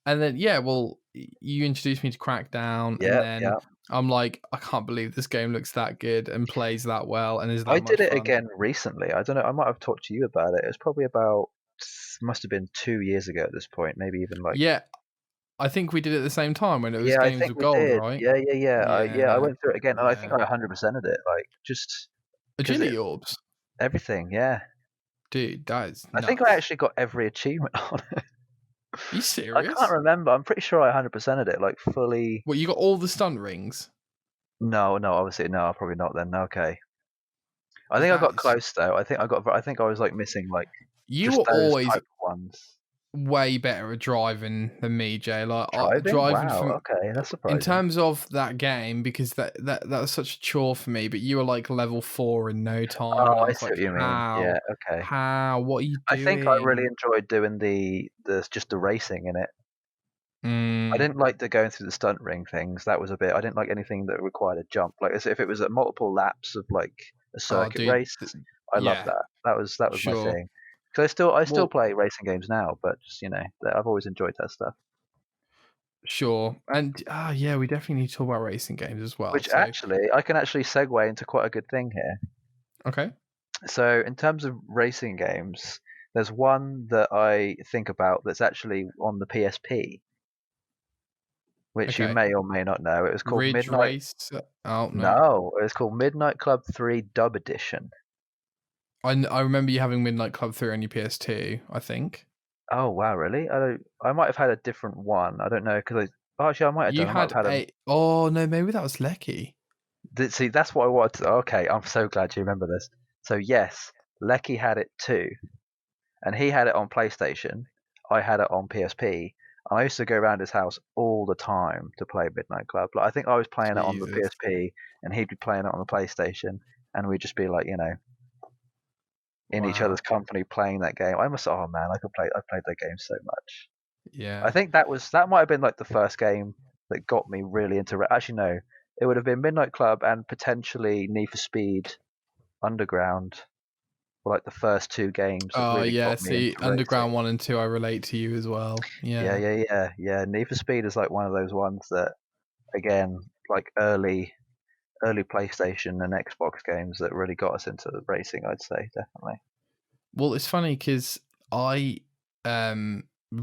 And then yeah, well, you introduced me to Crackdown, and Yeah, then yeah. I'm like, I can't believe this game looks that good and plays that well and is I that did much it fun. again recently. I don't know. I might have talked to you about it. It was probably about must have been 2 years ago at this point. Maybe even like Yeah, I think we did it at the same time when it was yeah. I Games think with we Gold, did. right? Yeah, yeah, yeah. I Yeah, went through it again, and I think yeah. I 100%ed it. Like just because it Agility orbs, everything. Yeah. dude, that is I think I nuts. actually got every achievement on it. Are you I can't serious? remember. I'm pretty sure I 100%ed it, like fully. Well, you got all the stunt rings No, no, obviously no, probably not then. Okay. I because think I that got is. close though. I think I was like missing like You just were those always type of ones. way better at driving than me, Jay. Like Driving? driving Wow. from Okay, that's in surprising. terms of that game because that was such a chore for me. But you were like level 4 in no time, and I Oh, I was see like, what you mean. Yeah. how, Okay. what are you I think I really doing? enjoyed doing the just the racing in it. I Mm, didn't like the going through the stunt ring things. That was a bit. I didn't like anything that required a jump. Like as if it was a multiple laps of like a oh, circuit dude, race. I love yeah, that. That was my sure. thing. Because I still Well, play racing games now, but just I've always enjoyed that stuff. sure, and yeah, we definitely need to talk about racing games as well. Which So, actually I can actually segue into quite a good thing here. okay, So in terms of racing games, there's one that I think about that's actually on the PSP, which you okay, may or may not know. It was called Ridge Midnight. Race. Oh no, No, it was called Midnight Club 3 Dub Edition. I remember you having Midnight Club 3 on your PS2. I think Oh wow, really? I might have had a different one. I don't know because actually I might have you done. I might had have had a. a. Oh no, maybe that was Lecky. See, that's what I wanted to. Okay, I'm so glad you remember this. So yes, Lecky had it too, and he had it on PlayStation. I had it on PSP, and I used to go around his house all the time to play Midnight Club. Like I think I was playing it on the Jesus. PSP, and he'd be playing it on the PlayStation, and we'd just be like, in each other's Wow. company playing that game. I must. Oh man, I played that game so much. I Yeah. think that might have been like the first game that got me really into. Actually, no, it would have been Midnight Club and potentially Need for Speed Underground were like the first two games that Oh really yeah. got me into See, racing. Underground 1 and 2, I relate to you as well. Yeah, Yeah. yeah, yeah, yeah. Need for Speed is like one of those ones that, again, like early PlayStation and Xbox games that really got us into racing. I'd say definitely. Well, it's funny because I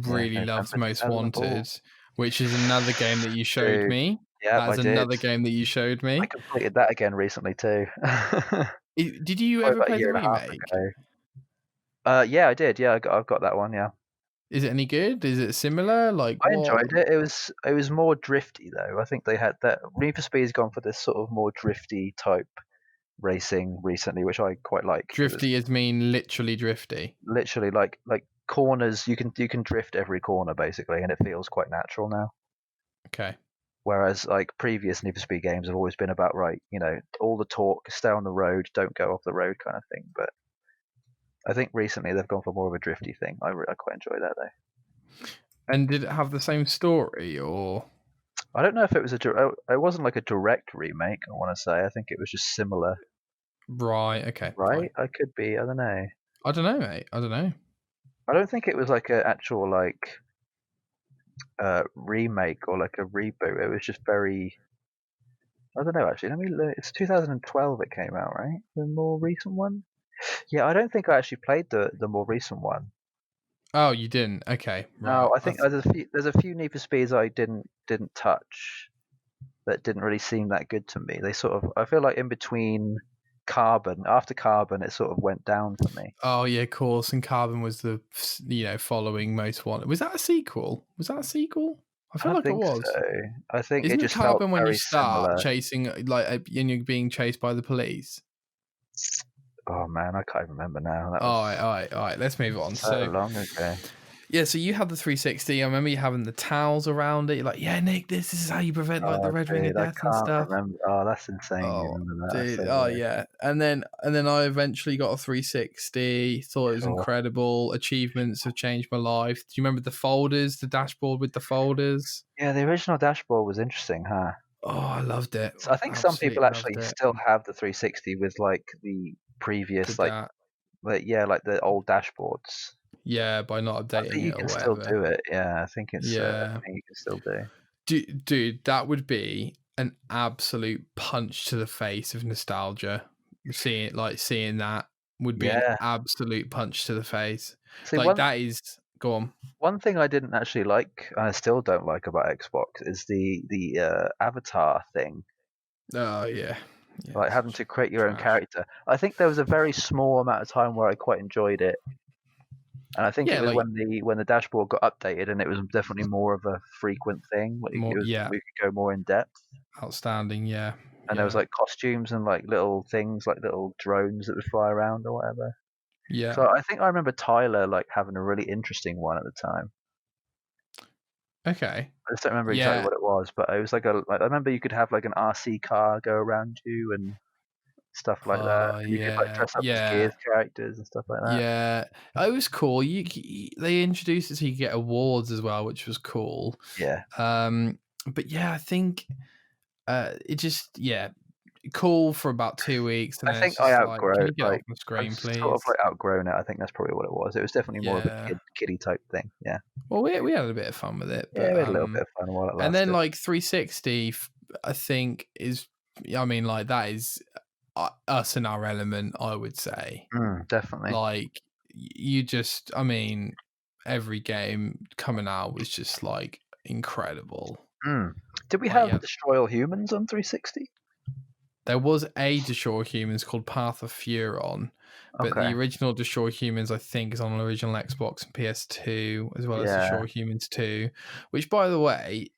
Yeah, really loved November Most 2000. Oh, Wanted, which is another game that you showed dude. me. Yep, That I is did. another game that you showed I me. completed that again recently too. Probably Did you ever about a play the year and a half remake? ago. Yeah, I did. Yeah, I've got that one. Yeah, Is it any good? Is it similar? Like I what? enjoyed it. It was more drifty though. I think they had that. Need for Speed's gone for this sort of more drifty type racing recently, which I quite like because it's Drifty is mean literally drifty. literally like corners. You can drift every corner basically, and it feels quite natural now. Okay. Whereas like previous Need for Speed games have always been about all the torque, stay on the road, don't go off the road kind of thing. But I think recently they've gone for more of a drifty thing. I quite enjoy that though. And did it have the same story, or? I don't know if it was it wasn't like a direct remake. I want to say. I think it was just similar. Right. Okay. Right? Fine. I could be. I don't know. I don't know, mate. I don't know. I don't think it was like an actual like remake or like a reboot. It was just very. I don't know actually. Let me look. It's 2012 it came out, right? The more recent one. Yeah, I don't think I actually played the more recent one. Oh, you didn't? Okay, right. No, I think there's a few Need for Speeds I didn't touch that didn't really seem that good to me. They sort of I feel like in between after Carbon it sort of went down for me. Oh yeah, of course. And Carbon was the following most wanted. Was that a sequel? I I feel don't like it think was. so. I think it Isn't just felt Carbon when you very start similar. chasing and you're being chased by the police? Oh man, I can't remember now. That All was right. Let's move on. so long ago. Yeah, so you had the 360. I remember you having the towels around it. You're like, yeah, Nick, this is how you prevent like the Oh red ring of dude, I death and can't stuff. remember. Oh, that's insane. You Oh, remember that? That's dude. so Oh, weird. yeah. And then I eventually got a 360. Thought it was Sure. incredible. Achievements have changed my life. Do you remember the folders, the dashboard with the folders? Yeah, the original dashboard was interesting, huh? Oh, I loved it. So I think some people Absolutely actually loved it. still have the 360 with like the previous That. like the old dashboards. Yeah, by not I updating think you it or can still whatever. do it. Yeah, I think it's. I Yeah. think you can still do. Dude, that would be an absolute punch to the face of nostalgia. Seeing that would be an Yeah. absolute punch to the face. See, Like that is go on. one thing I didn't actually like, and I still don't like about Xbox, is the avatar thing. Oh yeah. Like having to create your own trash. character. I think there was a very small amount of time where I quite enjoyed it, and I think Yeah, it was like when the dashboard got updated, and it was definitely more of a frequent thing. Like more. Yeah, we could go more in depth, outstanding. Yeah, and there was like costumes and like little things, like little drones that would fly around or whatever. yeah. So I think I remember Tyler like having a really interesting one at the time. Okay. I just don't remember exactly what it was, but it was like I remember you could have like an RC car go around you and stuff like that. And you could like dress up as Gears characters and stuff like that. Yeah, it was cool. They introduced it so you could get awards as well, which was cool. Yeah. But yeah, I think it just cool for about 2 weeks. And I then think it's just I like, outgrow can you it. get off Like the screen, I've please? sort of like outgrown it. I think that's probably what it was. It was definitely more of a kiddie type thing. Yeah. Well, we had a bit of fun with it, but Yeah, we had a little bit of fun while it lasted. and then like 360, I think is, I mean, like that is us in our element, I would say. Definitely. Like you just, I mean, every game coming out was just like incredible. Did we have Destroy All Humans on 360? There was a Destroy Humans called Path of Furon, but the original Destroy Humans, I think, is on the original Xbox and PS2, as well as Destroy Humans 2, which, by the way...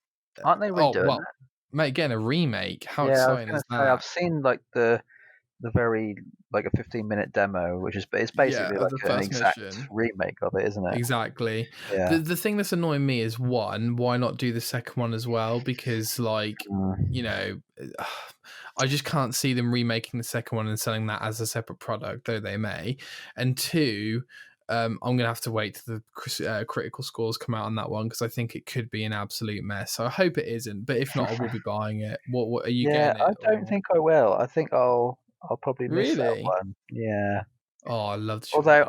Aren't they redoing that? Mate, getting a remake. How exciting is that? I've seen like the very like a 15-minute demo, which is basically like an exact remake of it, isn't it? Exactly. Yeah. The thing that's annoying me is, one, why not do the second one as well? Because like, you know, I just can't see them remaking the second one and selling that as a separate product, though they may. And two, I'm gonna have to wait till the critical scores come out on that one, because I think it could be an absolute mess. So I hope it isn't, but if not, I will be buying it. What are you getting it? I don't think I will. I think I'll probably miss that Really? one. Yeah. Oh, I love the Although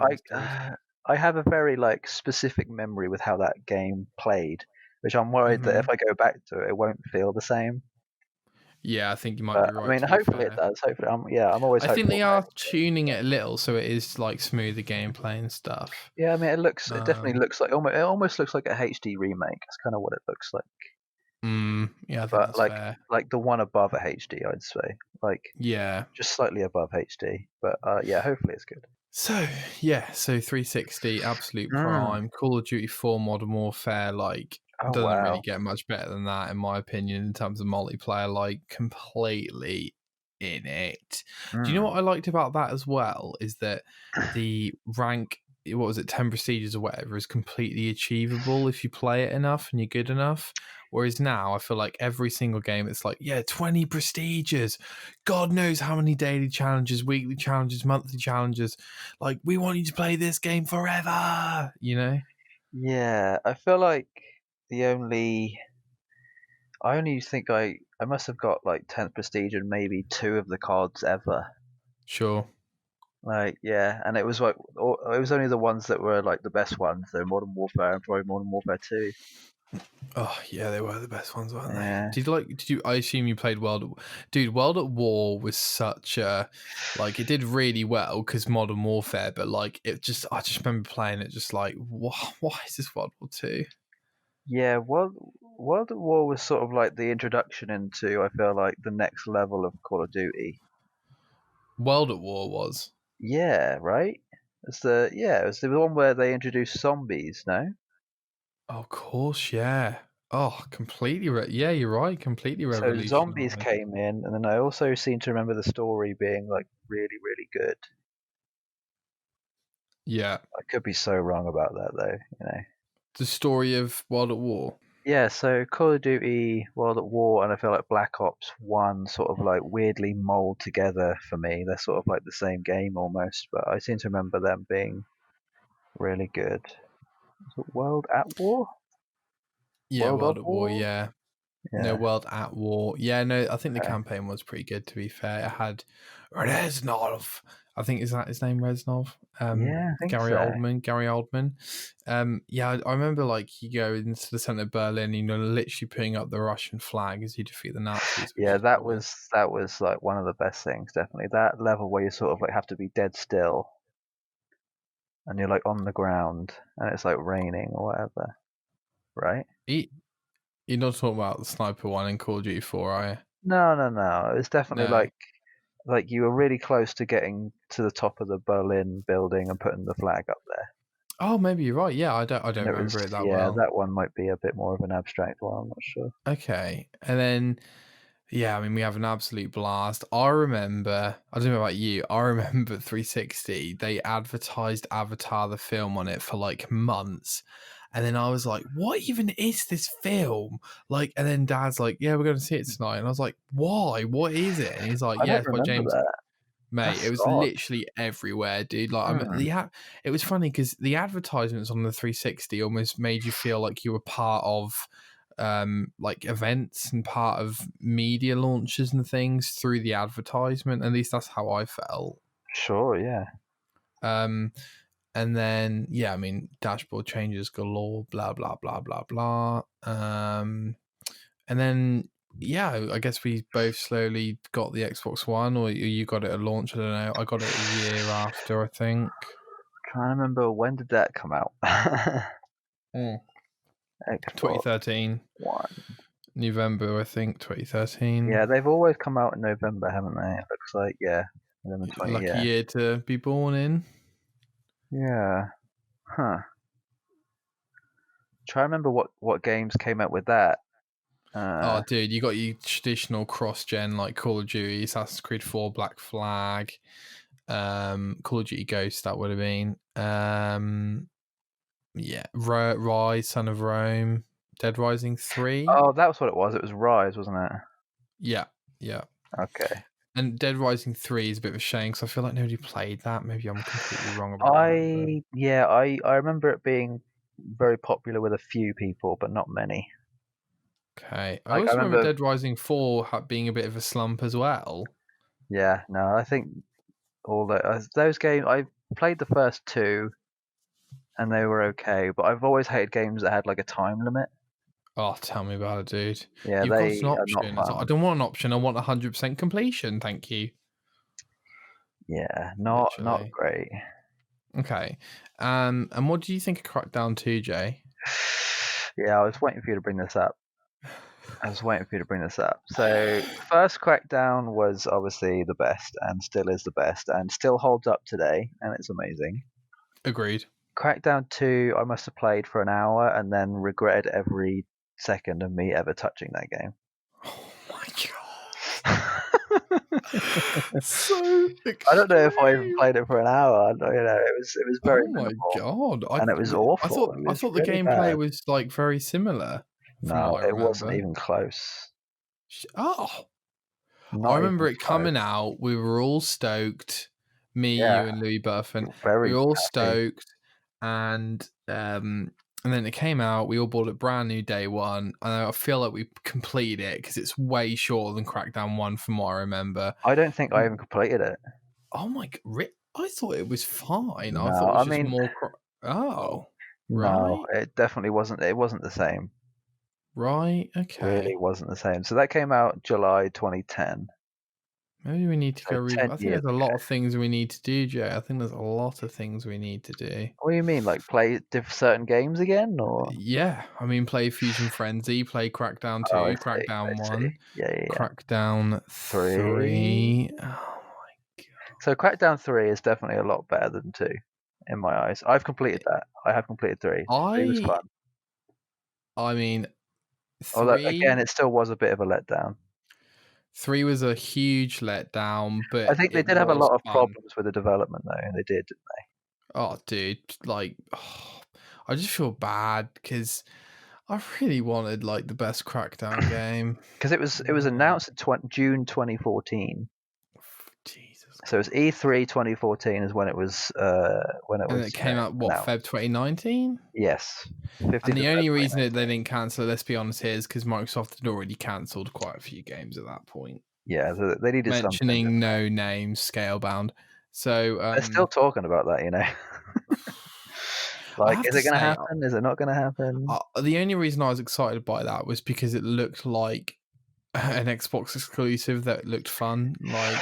I have a very like specific memory with how that game played, which I'm worried that if I go back to it, it won't feel the same. Yeah, I think you might be right. I mean, hopefully it does. Hopefully, I'm always. I think they are tuning it a little, so it is like smoother gameplay and stuff. Yeah, I mean, it definitely looks like it almost looks like a HD remake. That's kind of what it looks like. Yeah, I think but that's fair. Like the one above a HD, I'd say. Like just slightly above HD. But yeah, hopefully it's good. So 360, absolute prime. Call of Duty 4 Modern Warfare, like doesn't really get much better than that, in my opinion, in terms of multiplayer. Like completely in it. Do you know what I liked about that as well? Is that the rank what was it, 10 prestiges or whatever is completely achievable if you play it enough and you're good enough. Whereas now I feel like every single game it's like, yeah, 20 prestiges, God knows how many daily challenges, weekly challenges, monthly challenges. Like, we want you to play this game forever, you know? Yeah, I feel like the only I only think I must have got like 10th prestige and maybe 2 of the cards ever. Sure. Like, yeah, and it was like it was only the ones that were like the best ones, though Modern Warfare and probably Modern Warfare 2. Oh yeah, they were the best ones, weren't Yeah. they? Did you? I assume you played Dude, World at War was such a like it did really well because Modern Warfare, but like I just remember playing it just like why is this World War Two? Yeah, World at War was sort of like the introduction into, I feel like, the next level of Call of Duty. World at War was. Yeah, right? It was the one where they introduced zombies, no? Oh, of course, yeah. Oh, completely. Yeah, you're right. Completely So zombies revolutionized. came in, and then I also seem to remember the story being like really, really good. Yeah, I could be so wrong about that though, you know. the story of World at War. Yeah, so Call of Duty, World at War, and I feel like Black Ops 1 sort of like weirdly mold together for me. They're sort of like the same game almost, but I seem to remember them being really good. Is it World at War? Yeah, World World of at War. War? Yeah. No, Yeah. World at War. Yeah, no, I think the Okay. campaign was pretty good, to be fair. It had Reznov. I think, is that his name, Reznov? Yeah, I think Gary so. Oldman. Gary Oldman. Yeah, I remember like you go into the centre of Berlin, you know, literally putting up the Russian flag as you defeat the Nazis, which Yeah, is brilliant. that was like one of the best things, definitely. That level where you sort of like have to be dead still and you're like on the ground and it's like raining or whatever, right? You're not talking about the sniper one in Call of Duty 4, are you? No, no, no. It's definitely No. like you were really close to getting to the top of the Berlin building and putting the flag up there. Oh, maybe you're right. Yeah, I And don't it was remember it that yeah, well. that one might be a bit more of an abstract one, I'm not sure. Okay, and then yeah, I mean, we have an absolute blast. I remember, I don't know about you, I remember 360, they advertised Avatar the film on it for like months. And then I was like, what even is this film? Like, and then Dad's like, yeah, we're going to see it tonight. And I was like, why? What is it? And he's like, I yeah, don't it's by remember James. that. Mate, That's it was odd. literally everywhere, dude. Like, Hmm. it was funny because the advertisements on the 360 almost made you feel like you were part of like events and part of media launches and things through the advertisement. At least that's how I felt. Sure, yeah. Um and then yeah, I mean, dashboard changes galore, blah blah blah blah blah. And then yeah, I guess we both slowly got the Xbox One, or you got it at launch. I don't know. I got it a year after, I think. Trying to remember when did that come out? Mm. Xbox 2013, One. November, I think. 2013. Yeah, they've always come out in November, haven't they? It looks like, yeah. November 20, Lucky yeah. year to be born in. Yeah. Huh. Try to remember what games came out with that. Oh, dude, you got your traditional cross-gen like Call of Duty, Assassin's Creed 4, Black Flag, Call of Duty Ghost. That would have been, yeah, Rise, Son of Rome, Dead Rising 3. Oh, that was what it was. It was Rise, wasn't it? Yeah, yeah. Okay. And Dead Rising 3 is a bit of a shame because I feel like nobody played that. Maybe I'm completely wrong about that. I remember it being very popular with a few people, but not many. Okay. I Like I also remember remember, Dead Rising 4 being a bit of a slump as well. yeah, no, I think all those games I played the first two and they were okay, but I've always hated games that had like a time limit. Oh, tell me about it, dude. Yeah, You've got an they are not option. It's like, I fun. don't want an option. I want 100% completion. Thank you. Yeah, not Literally. great. Okay. And what do you think of Crackdown 2, Jay? Yeah, I was waiting for you to bring this up. So, first Crackdown was obviously the best and still is the best and still holds up today and it's amazing. Agreed. Crackdown 2, I must have played for an hour and then regretted every second of me ever touching that game. Oh my god. So I don't know if I even extreme. played it for an hour. It was very Oh my minimal, god! and it was awful. It I was thought the really gameplay bad. was like very similar, from No, what I it wasn't remember. even close. Oh, I Not remember even it close. coming out. We were all stoked. Me, you, Yeah, and Louis Burfin. We very were all happy. stoked, and then it came out. We all bought it brand new day one, and I feel like we completed it because it's way shorter than Crackdown 1, from what I remember. I don't think I even completed it. Oh my god! I thought it was fine. I thought No, it was I just mean, more. Oh, no, right, it definitely wasn't. It wasn't the same. right, Really okay. wasn't the same. So that came out July 2010. Maybe we need to So go read. 10 I think years there's a ago. lot of things we need to do, Jay. I think there's a lot of things we need to do. What do you mean, like play certain games again, or? Yeah, I mean, play Fusion Frenzy, play Crackdown Oh, I 2, see. I Crackdown see. 1, Yeah, yeah, yeah. Crackdown 3. 3. Oh my god. So Crackdown 3 is definitely a lot better than 2, in my eyes. I've completed that. I have completed 3. 3 was fun. I mean, Although, again, 3 it still was a bit of a letdown. 3 was a huge letdown, I but think they it did have a was lot of fun. problems with the development, though. They did, didn't Oh, dude, like, I just feel bad because I really wanted like the best Crackdown game. Because it was announced in June 2014. Jesus So it was Christ. E3 2014 is when it was And it came out, what, announced. Feb 2019? Yes, And 15th of the only February reason that they didn't cancel, let's be honest here, is because Microsoft had already cancelled quite a few games at that point. Yeah, so they needed something. Mentioning no names, Scalebound. So They're still talking about that, I Like, have is to it going to say, happen? Is it not going to happen? the only reason I was excited by that was because it looked like an Xbox exclusive that looked fun. Like,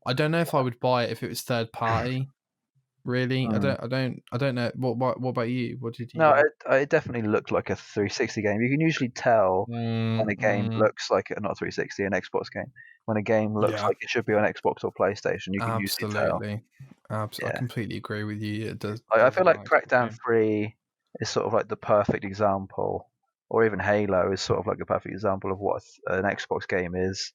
I don't know if I would buy it if it was third party. Really, Hmm. I don't know. What about you? What did No, you? it definitely looked like a 360 game. You can usually tell when a game Mm, looks like not 360, an Xbox game. When a game looks yeah. like it should be on Xbox or PlayStation, you can usually tell. Absolutely. I Yeah. completely agree with you. It I does feel look like like Xbox Crackdown game. 3 is sort of like the perfect example, or even Halo is sort of like the perfect example of what an Xbox game is,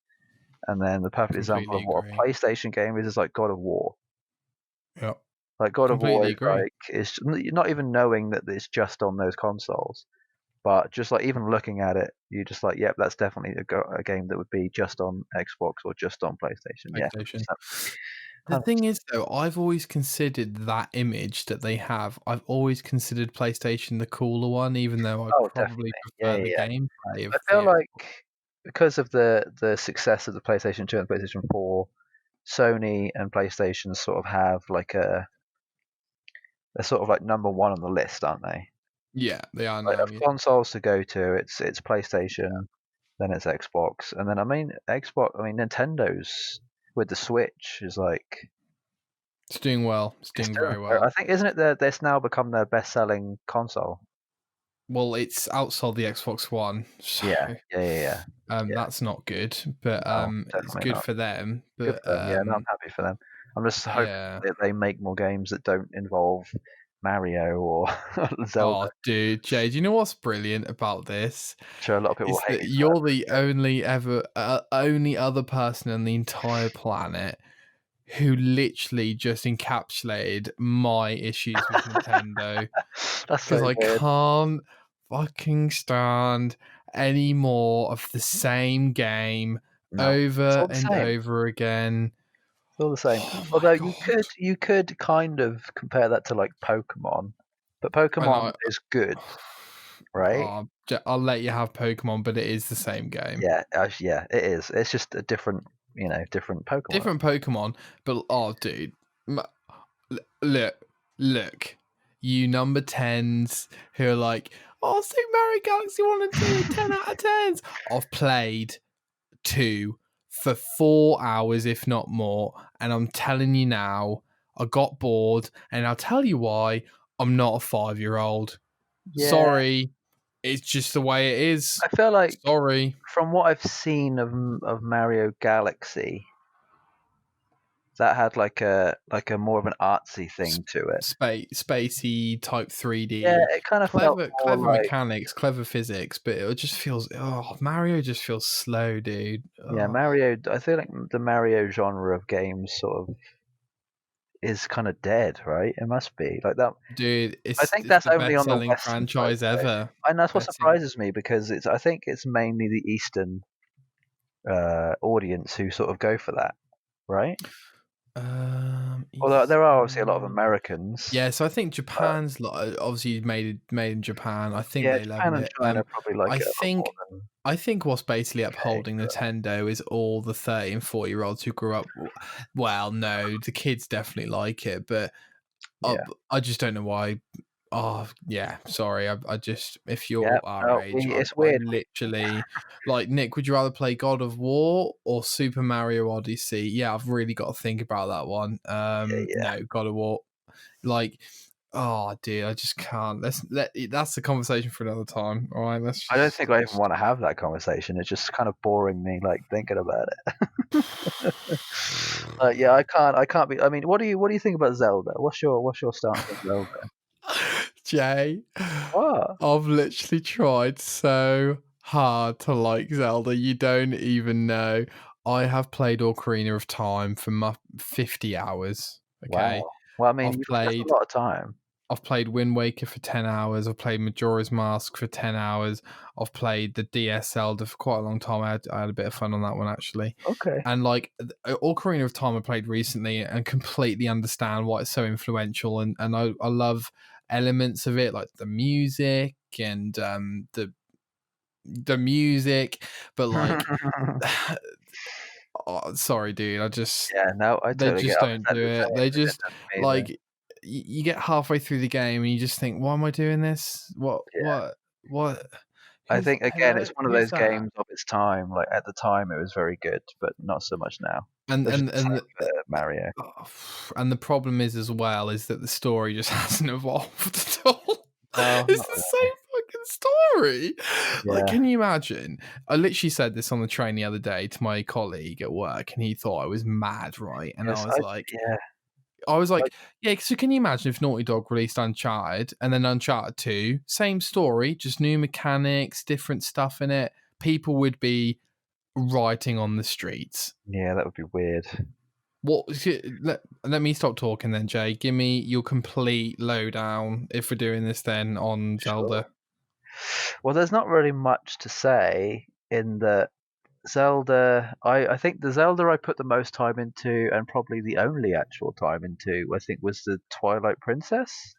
and then the perfect example Completely of what a agree. PlayStation game is like God of War. Yep. Like God of War Completely is agree. you're not even knowing that it's just on those consoles, but just like even looking at it, you're just like, yep, that's definitely a game that would be just on Xbox or just on PlayStation. Yeah, PlayStation. 100%. The thing is, though, I've always considered that image that they have. I've always considered PlayStation the cooler one, even though I Oh, probably definitely. Yeah, prefer yeah, the yeah. gameplay of I feel the. like because of the success of the PlayStation 2 and PlayStation 4, Sony and PlayStation sort of have like they're sort of like number one on the list, aren't they? Yeah, they are Like now. of Yeah. consoles to go to, it's Yeah. PlayStation, then it's Xbox, and then Nintendo's with the Switch is like It's doing well. It's it's doing doing. very I well. think isn't it that's now become their best-selling console? Well, it's outside the Xbox One, so Yeah, yeah, yeah, yeah. Yeah. that's not good. But No, it's definitely good not. for them. Good But for them. Yeah, no, I'm happy for them. I'm just hoping yeah. that they make more games that don't involve Mario or Zelda. Oh, dude, Jay, do you know what's brilliant about this? Sure, a lot of people Is will hate that me for that. you're the only other person on the entire planet who literally just encapsulated my issues with Nintendo, That's because so I weird. can't fucking stand any more of the same game No, it's over all the and same. over again. It's all the same. Oh my Although you god. could you could kind of compare that to like Pokemon, but And Pokemon is good, right? I'll let you have Pokemon, but it is the same game. Yeah, yeah, it is. It's just a different, different Pokemon. Different Pokemon, but dude, look, look, you number 10s who are like, oh, Super Mario Galaxy 1 and 2 are 10 out of 10s. I've played 2 for 4 hours, if not more, and I'm telling you now, I got bored, and I'll tell you why. I'm not a 5-year-old. Yeah, Sorry, it's just the way it is. I feel like Sorry. from what I've seen of Mario Galaxy, that had like a more of an artsy thing to it. Spacey type Yeah, 3D, it kind of felt clever more like mechanics, clever physics, but it just feels Mario just feels slow, dude. yeah, Oh, Mario. I feel like the Mario genre of games sort of is kind of dead, right? It must be like that. dude, I it's think it's that's the only best on the selling Western side, franchise though, ever. and that's what Best selling. surprises me because it's. I think it's mainly the Eastern audience who sort of go for that, right? Although there are obviously a lot of Eastern. Americans, Yeah, so I think but Japan's obviously made in Japan. I think yeah, they love Japan and it. China probably like I it a lot more think than I think what's basically UK. upholding Nintendo is all the 30 and 40-year-olds who grew up. Well, no, the kids definitely like it, but Yeah, I just don't know why. Oh yeah, sorry. I just if yeah. you're our No, age, it's I weird. literally like Nick. Would you rather play God of War or Super Mario Odyssey? Yeah, I've really got to think about that one. Yeah, yeah. No, God of War. Like, oh dude, I just can't. That's the conversation for another time. All right, let's I don't think I even just want to have that conversation. It's just kind of boring me, like thinking about it. Yeah, I can't be. I mean, what do you think about Zelda? What's your stance on Zelda? Jay, What? I've literally tried so hard to like Zelda. You don't even know. I have played Ocarina of Time for my 50 hours. Okay. Wow. Well, I mean, I've that's a played lot of time. I've played Wind Waker for 10 hours. I've played Majora's Mask for 10 hours. I've played the DS Zelda for quite a long time. I had a bit of fun on that one, actually. Okay. And like Ocarina of Time, I played recently and completely understand why it's so influential. And I love elements of it, like the music and the music. But like, oh, sorry, dude. Yeah, no, I They totally get. just I don't was do the it. same. They It didn't just touch me either. like you get halfway through the game and you just think, "Why am I doing this? Yeah. What? I think again, Hello? it's one of Who's those that?" games of its time. Like at the time, it was very good, but not so much now. And Which is and the and same for Mario. oh, and the problem is as well is that the story just hasn't evolved at all. Well, It's not the really. same fucking story. Like, Yeah. can you imagine? I literally said this on the train the other day to my colleague at work, and he thought I was mad, right? And Yes. Yeah. I was Like, like, yeah, so can you imagine if Naughty Dog released Uncharted and then Uncharted 2, same story, just new mechanics, different stuff in it, people would be rioting on the streets. yeah, that would be weird. Let me stop talking then, Jay. Give me your complete lowdown if we're doing this then on Sure. Zelda. Well, there's not really much to say in the Zelda. I think the Zelda I put the most time into, and probably the only actual time into, I think, was the Twilight Princess.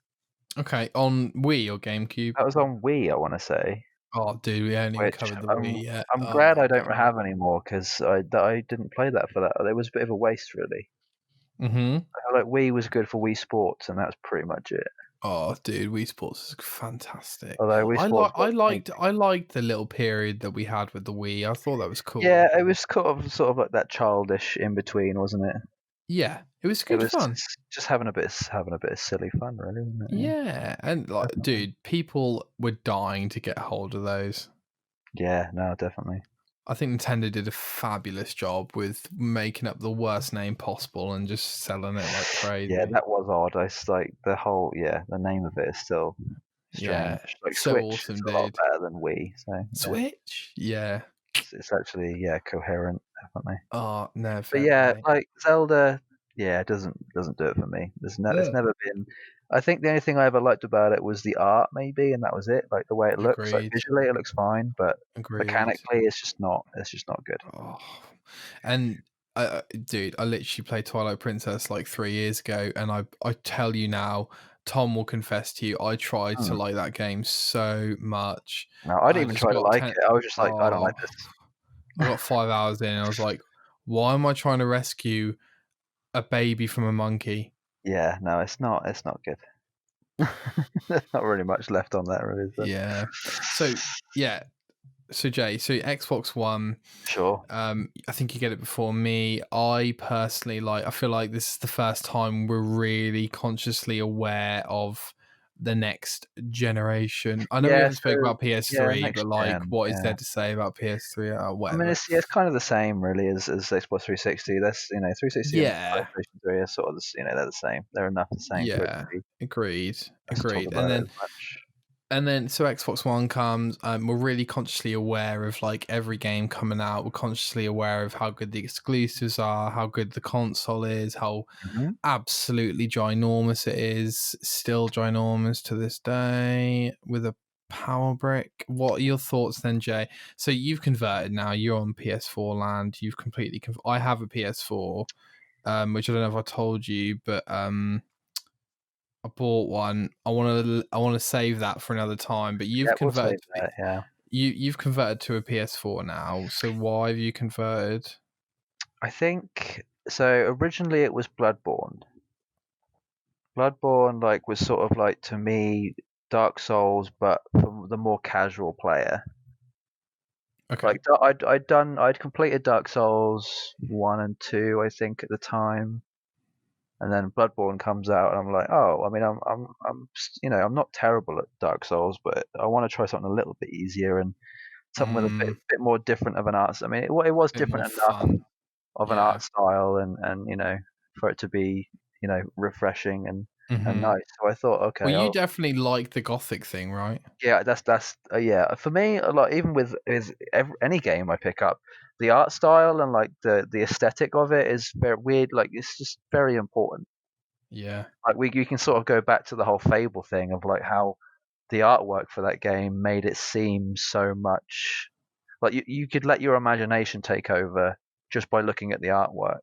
Okay, on Wii or GameCube? That was on Wii, I want to say. Oh, dude, we haven't even Which covered the I'm Wii yet. I'm glad Oh, I don't God. have anymore because I didn't play that for that. It was a bit of a waste, really. Mm-hmm. I feel like Wii was good for Wii Sports, and that's pretty much it. Oh, dude, Wii Sports is fantastic. Although Wii Sports was amazing. I liked the little period that we had with the Wii. I thought that was Yeah, cool. it was sort of like that childish in between, wasn't it? Yeah, it was It good was fun. just having a bit of silly fun, really, wasn't it? Yeah, Yeah, and like, definitely. dude, people were dying to get a hold of those. Yeah, no, definitely. I think Nintendo did a fabulous job with making up the worst name possible and just selling it like Yeah, crazy. that was odd. Like the whole, yeah, the name of it is still strange. Yeah, Like so Switch is awesome, a lot dude. better than Wii, so yeah, Switch? Yeah. it's actually yeah coherent, definitely. Oh, no, But fair yeah, play. like Zelda, yeah, it doesn't do it for me. It's Yeah. never been. I think the only thing I ever liked about it was the art, maybe, and that was it. Like the way it looks, like Agreed. visually, it looks fine, but Agreed. mechanically, it's just not. It's just not good. Oh, and dude, I literally played Twilight Princess like 3 years ago, and I tell you now, Tom will confess to you, I tried to Hmm. like that game so much. No, I didn't I even just try to got like 10. it. I was just like, I don't Oh, like this. I got 5 hours in, and I was like, why am I trying to rescue a baby from a monkey? Yeah, no, it's not. It's not good. There's not really much left on that, really. Is there? Yeah. So yeah. So Jay, so Xbox One. Sure. I think you get it before me. I personally I feel like this is the first time we're really consciously aware of the next generation? I know we Yeah, haven't spoken so about PS3, next but like, gen. what is Yeah. there to say about PS3 or I mean, whatever? it's kind of the same really as Xbox 360. That's 360 and Yeah, PlayStation 3 are sort of they're the same. They're enough the same for it to yeah, be agreed, us to talk agreed. about it as much. And then so Xbox One comes. We're really consciously aware of like every game coming out. We're consciously aware of how good the exclusives are, how good the console is, how Hmm. absolutely ginormous it is. Still ginormous to this day with a power brick. What are your thoughts then, Jay? So you've converted now. You're on PS4 land. You've completely. I have a PS4, which I don't know if I told you, but I bought one. I want to save that for another time. But Yeah, you've we'll say converted that. Yeah, you've converted to a PS4 now. So why have you converted? I think so. Originally, it was Bloodborne. Bloodborne was sort of like to me Dark Souls, but for the more casual player. Okay. I'd completed Dark Souls 1 and 2, I think, at the time. And then Bloodborne comes out, and I'm like, oh, I mean, I'm not terrible at Dark Souls, but I want to try something a little bit easier and something with a bit more different of an art. I mean, it was Bit more different enough fun. of an Yeah. art style, and for it to be refreshing and Hmm. nice. So I thought, Well, okay, you definitely like the gothic thing, right? yeah, that's yeah. For me, a lot even with any game I pick up, the art style and the aesthetic of it is very weird. Like it's just very important. Yeah. Like you can sort of go back to the whole Fable thing of like how the artwork for that game made it seem so much like you could let your imagination take over just by looking at the artwork.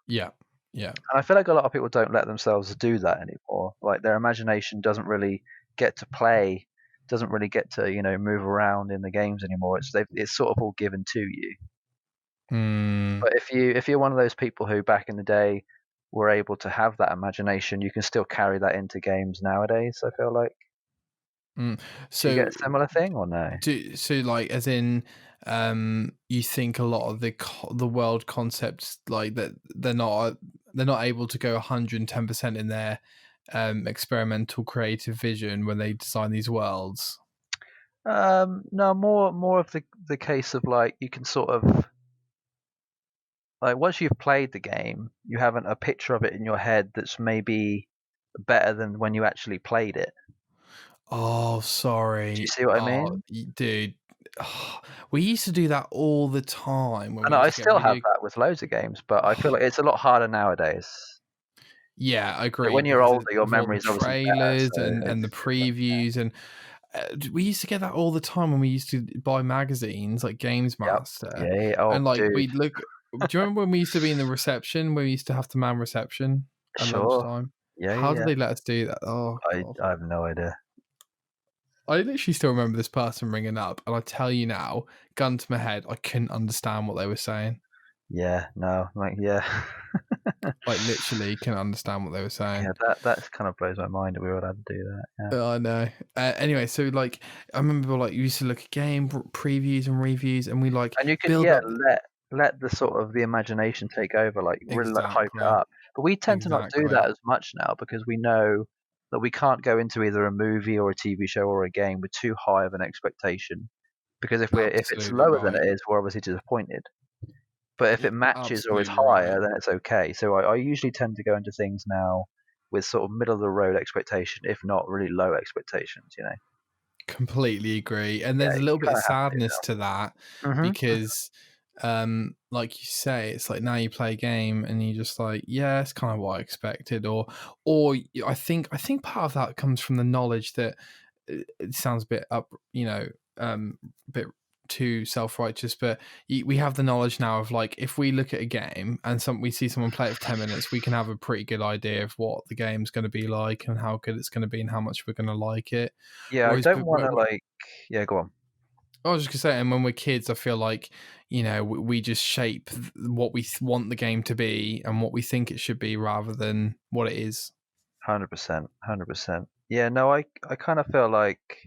Yeah. Yeah. And I feel like a lot of people don't let themselves do that anymore. Like their imagination doesn't really get to play, doesn't really get to move around in the games anymore. It's sort of all given to you. Hmm. But if you're one of those people who back in the day were able to have that imagination, you can still carry that into games nowadays. I feel like. Mm. Do you get So a similar thing or no? like as in you think a lot of the world concepts like that they're not able to go 110% in their experimental creative vision when they design these worlds. No, more of the case of like you can sort of like once you've played the game, you have a picture of it in your head that's maybe better than when you actually played it. Oh, Do you sorry. see what I Oh, mean? dude. We used to do that all the time when I we know I used to get still have video. that with loads of games, but I feel like it's a lot harder nowadays. Yeah, I Like agree when you're because older, your of all the memory is obviously better, trailers so and the it's different. previews and we used to get that all the time when we used to buy magazines like Games Yep. Master, Yeah. Yeah. Oh, and like dude. we'd look. Do you remember when we used to be in the reception where we used to have to man reception at Sure. lunchtime? Yeah. Yeah. How did Yeah. they let us do that? Oh god, I have no idea. I literally still remember this person ringing up, and I tell you now, gun to my head, I couldn't understand what they were saying. Yeah. No. Yeah. Like literally, couldn't understand what they were Yeah. saying. That kind of blows my mind that we would have to do that. Yeah. I know. Anyway, so like I remember, like you used to look at game previews and reviews, and we like And you could, build yeah, up. let the sort of the imagination take over, like really like hype it Exactly, up. But we tend to not do exactly, that as much now because we know that we can't go into either a movie or a TV show or a game with too high of an expectation. Because if it's absolutely lower than it right. is, we're obviously disappointed. But if it matches or is Absolutely right. higher, then it's okay. So I usually tend to go into things now with sort of middle of the road expectation, if not really low expectations. Completely agree. And Yeah, there's a you little bit kind of of have to sadness to that now. because like you say, it's like now you play a game and you just like, yeah, it's kind of what I expected. I think part of that comes from the knowledge that it sounds a bit a bit too self-righteous, but we have the knowledge now of like if we look at a game and we see someone play it for 10 minutes, we can have a pretty good idea of what the game's going to be like and how good it's going to be and how much we're going to like it. Yeah, I Whereas don't want to Yeah, go on. I was just gonna say, and when we're kids, I feel like we just shape what we want the game to be and what we think it should be, rather than what it is. 100%, 100%. Yeah, no, I kind of feel like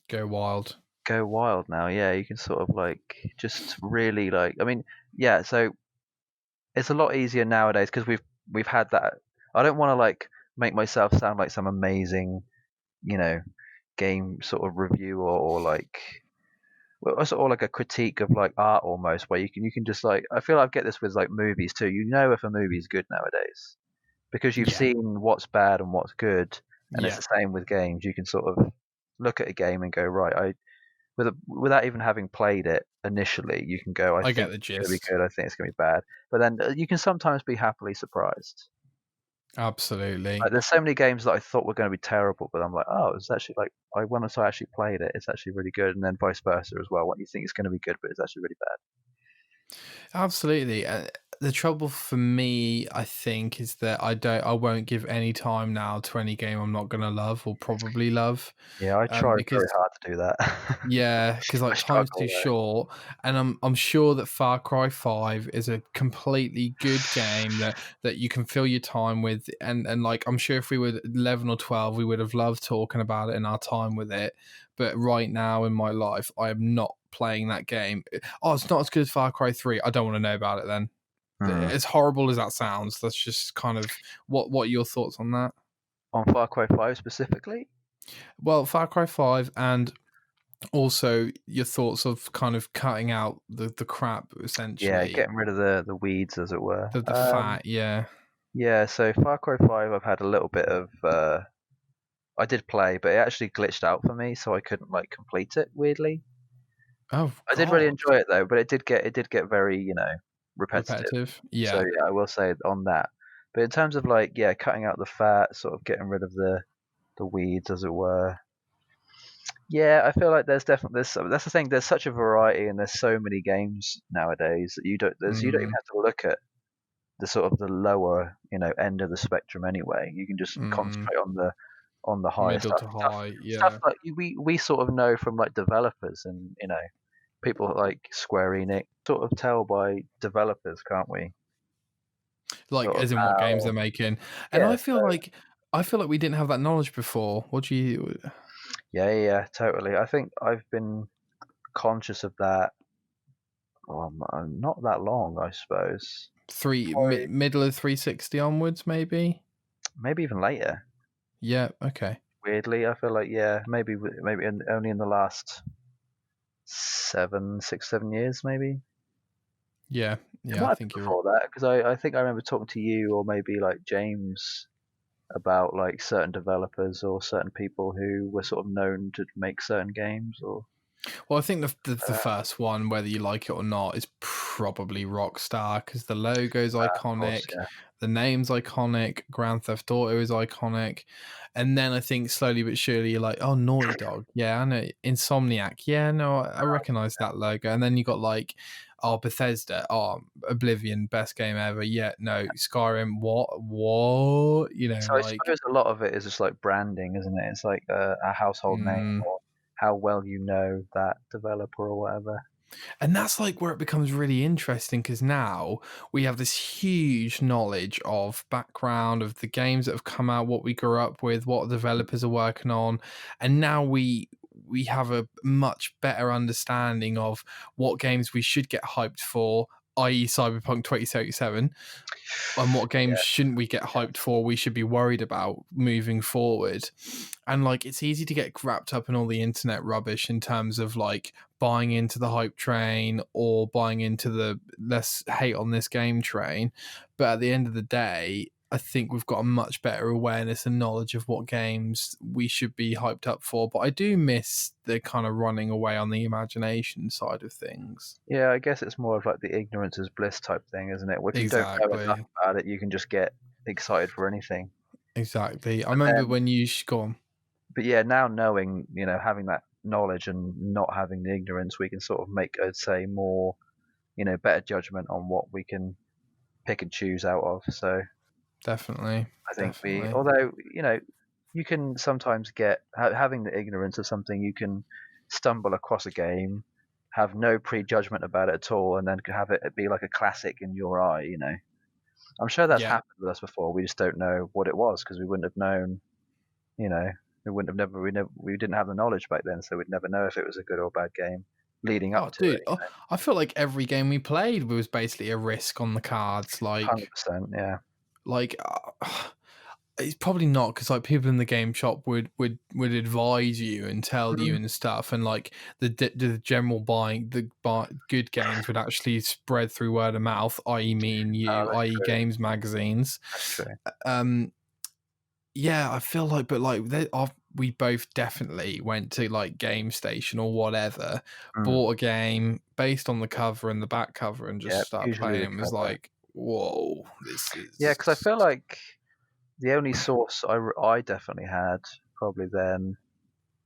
Go wild. go wild now. Yeah, you can sort of just really I mean, yeah, so it's a lot easier nowadays because we've had that. I don't want to make myself sound like some amazing, you know, game sort of review or like well, sort of like a critique of like art almost, where you can just like I feel I get this with like movies too. You know if a movie's good nowadays because you've Yeah, seen what's bad and what's good, and it's yeah, the same with games. You can sort of look at a game and go right. Without even having played it initially, you can go. I I get think the it's gonna be gist. good. I think it's gonna be bad. But then you can sometimes be happily surprised. Absolutely. Like there's so many games that I thought were going to be terrible, but I'm like, oh, it's actually like once I actually played it, it's actually really good, and then vice versa as well. What you think is going to be good, but it's actually really bad. Absolutely. The trouble for me, I think, is that I won't give any time now to any game I'm not gonna love or probably love, Yeah, I try very because hard to do that. yeah, because I like time's struggle too though. short, and I'm sure that Far Cry 5 is a completely good game that you can fill your time with, and like I'm sure if we were 11 or 12, we would have loved talking about it in our time with it. But right now in my life, I am not playing that game. Oh, it's not as good as Far Cry 3. I don't want to know about it then. Hmm. As horrible as that sounds, that's just kind of what are your thoughts on that? On Far Cry 5 specifically, Well, Far Cry 5 and also your thoughts of kind of cutting out the crap yeah, essentially, getting rid of the weeds, as it were. the fat, yeah. Yeah, so Far Cry 5, I've had a little bit of. I did play, but it actually glitched out for me, so I couldn't like complete it. Weirdly, Oh I did really god. enjoy it though, but it did get very repetitive. Repetitive, So yeah. yeah, I will say on that. But in terms of like yeah, cutting out the fat, sort of getting rid of the weeds, as it were. Yeah, I feel like there's definitely that's the thing. There's such a variety, and there's so many games nowadays that you don't even Mm, have to look at the sort of the lower end of the spectrum anyway. You can just mm, concentrate on the higher middle stuff, to stuff high, stuff yeah. that we sort of know from like developers and people like Square Enix sort of tell by developers, can't we? Like Sort of as in what games they're how making. And yeah, so I feel like we didn't have that knowledge before. What do you yeah, totally. I think I've been conscious of that. Not that long, I suppose. Probably, middle of 360 onwards maybe? maybe even later. Yeah, okay. Weirdly, I feel like yeah, maybe only in the last 7, 6, 7 years, maybe. Yeah, It yeah, I might have been think you're before that because I think I remember talking to you or maybe like James about like certain developers or certain people who were sort of known to make certain games or well, I think the first one, whether you like it or not, is probably Rockstar because the logo's of course, iconic, yeah. the name's iconic, Grand Theft Auto is iconic, and then I think slowly but surely you're like, oh, Naughty Dog, yeah, I know, Insomniac, yeah, no, I recognize that logo, and then you got like, oh, Bethesda, oh, Oblivion, best game ever, yeah, no, Skyrim, what, So I like, suppose a lot of it is just like branding, isn't it? It's like a household name mm, or how well you know that developer or whatever. and that's like where it becomes really interesting because now we have this huge knowledge of background of the games that have come out, what we grew up with, what developers are working on, and now we have a much better understanding of what games we should get hyped for, i.e., Cyberpunk 2077, and what games Yeah, shouldn't we get hyped for, we should be worried about moving forward. And like it's easy to get wrapped up in all the internet rubbish in terms of like buying into the hype train or buying into the let's hate on this game train, but at the end of the day I think we've got a much better awareness and knowledge of what games we should be hyped up for. But I do miss the kind of running away on the imagination side of things. yeah. I guess it's more of like the ignorance is bliss type thing, isn't it? If you don't know enough Exactly. about it, you can just get excited for anything. Exactly. I But remember then, when you go on. but yeah, now knowing, having that knowledge and not having the ignorance, we can sort of make, I'd say, more, better judgment on what we can pick and choose out of. So Definitely. I think Definitely. although, you can sometimes get, having the ignorance of something, you can stumble across a game, have no prejudgment about it at all, and then have it be like a classic in your eye. I'm sure that's Yeah. happened with us before. We just don't know what it was because we wouldn't have known, you know, we wouldn't have we didn't have the knowledge back then, so we'd never know if it was a good or bad game leading up Oh, to dude. it. Oh, I feel like every game we played was basically a risk on the cards. 100%, yeah. Like It's probably not, because like people in the game shop would advise you and tell you Mm. and stuff, and like the general buying good games would actually spread through word of mouth, i.e. me and Oh, you, that's i.e. true. games magazines. That's true. Um, yeah, I feel like, but like we both definitely went to like Game Station or whatever, Mm. bought a game based on the cover and the back cover, and just Yeah, started usually playing the it. And was cover. like, whoa, this Yeah, is because I feel like the only source I definitely had probably then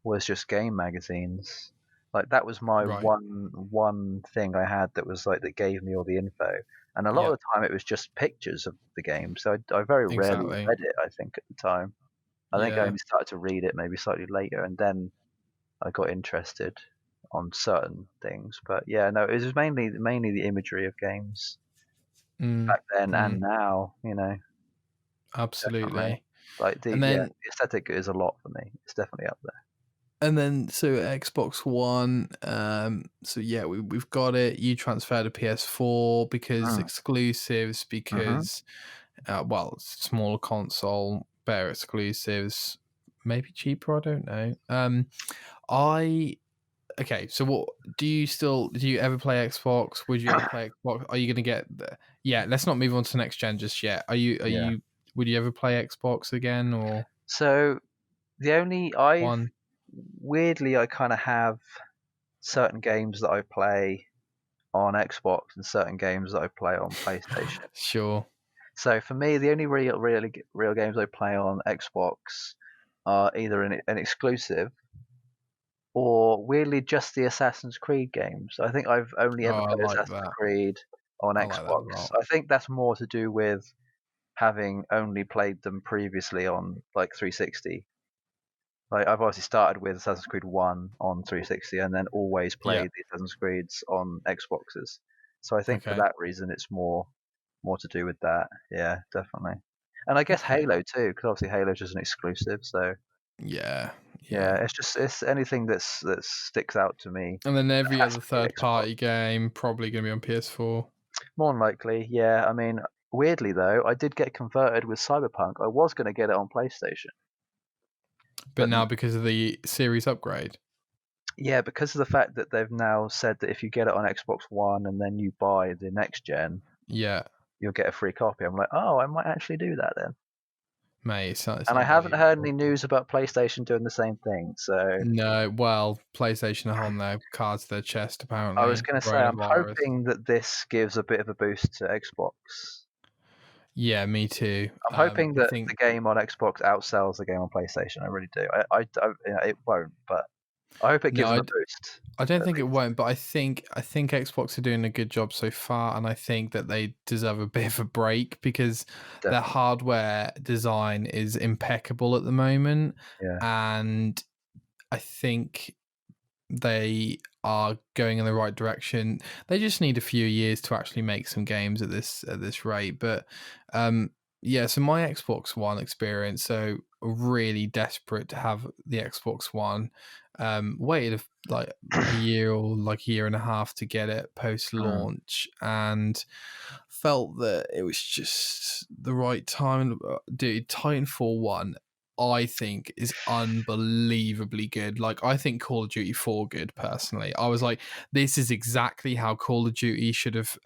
was just game magazines. Like that was my right. one thing I had that was like that gave me all the info. And a lot Yeah, of the time it was just pictures of the game, so I very rarely exactly. read it. I think at the time, I think I Yeah. only started to read it maybe slightly later, and then I got interested on certain things. But yeah, no, it was mainly the imagery of games Mm, back then and mm, now. Definitely. absolutely. Like And then the aesthetic is a lot for me. It's definitely up there. so Xbox One, so yeah, we've got it. You transferred to PS4 because Mm. exclusives, Mhm. because well, smaller console, better exclusives, maybe cheaper, I don't know. I Okay, so what do you ever play Xbox? Would you ever play Xbox? Are you gonna get the Yeah, let's not move on to next gen just yet. Are Yeah. you Would you ever play Xbox again, or So the only I've one? weirdly I kind of have certain games that I play on Xbox and certain games that I play on PlayStation. Sure. So for me, the only real games I play on Xbox are either an exclusive or weirdly just the Assassin's Creed games. I think I've only Oh, ever I played like Assassin's that. Creed on I like that a Xbox. lot. I think that's more to do with having only played them previously on like 360. Like I've obviously started with Assassin's Creed 1 on 360 and then always Yeah. played the Assassin's Creeds on Xboxes. So I think for Okay. that reason it's more to do with that. Yeah, definitely. And I guess Okay. Halo too, because obviously Halo's just an exclusive. So Yeah. yeah, Yeah. it's anything that sticks out to me. And then It every has other to be third Xbox. party game probably gonna be on PS4. More than likely, yeah. I mean, weirdly though, I did get converted with Cyberpunk. I was going to get it on PlayStation, But but now because of the series upgrade. yeah, because of the fact that they've now said that if you get it on Xbox One and then you buy the next gen, Yeah. you'll get a free copy. I'm like, oh, I might actually do that then. Mate, it's And I haven't heard unbelievable. any news about PlayStation doing the same thing. So No, well, PlayStation are on their cards to their chest I was apparently. going to say, I'm Coronavirus. hoping that this gives a bit of a boost to Xbox. Yeah, me too. I'm hoping I that think the game on Xbox outsells the game on PlayStation. I really do. It won't, but I hope it no, gives them a boost I don't at think it least. won't, but I think Xbox are doing a good job so far, and I think that they deserve a bit of a break because their Definitely, hardware design is impeccable at the moment, yeah. and I think they are going in the right direction. They just need a few years to actually make some games at this rate. But yeah, so my Xbox One experience, so really desperate to have the Xbox One. Waited like a year or like a year and a half to get it post Mm. launch, and felt that it was just the right time. Dude, Titanfall 1 I think is unbelievably good. Like I think Call of Duty 4 good personally. I was like, this is exactly how Call of Duty should have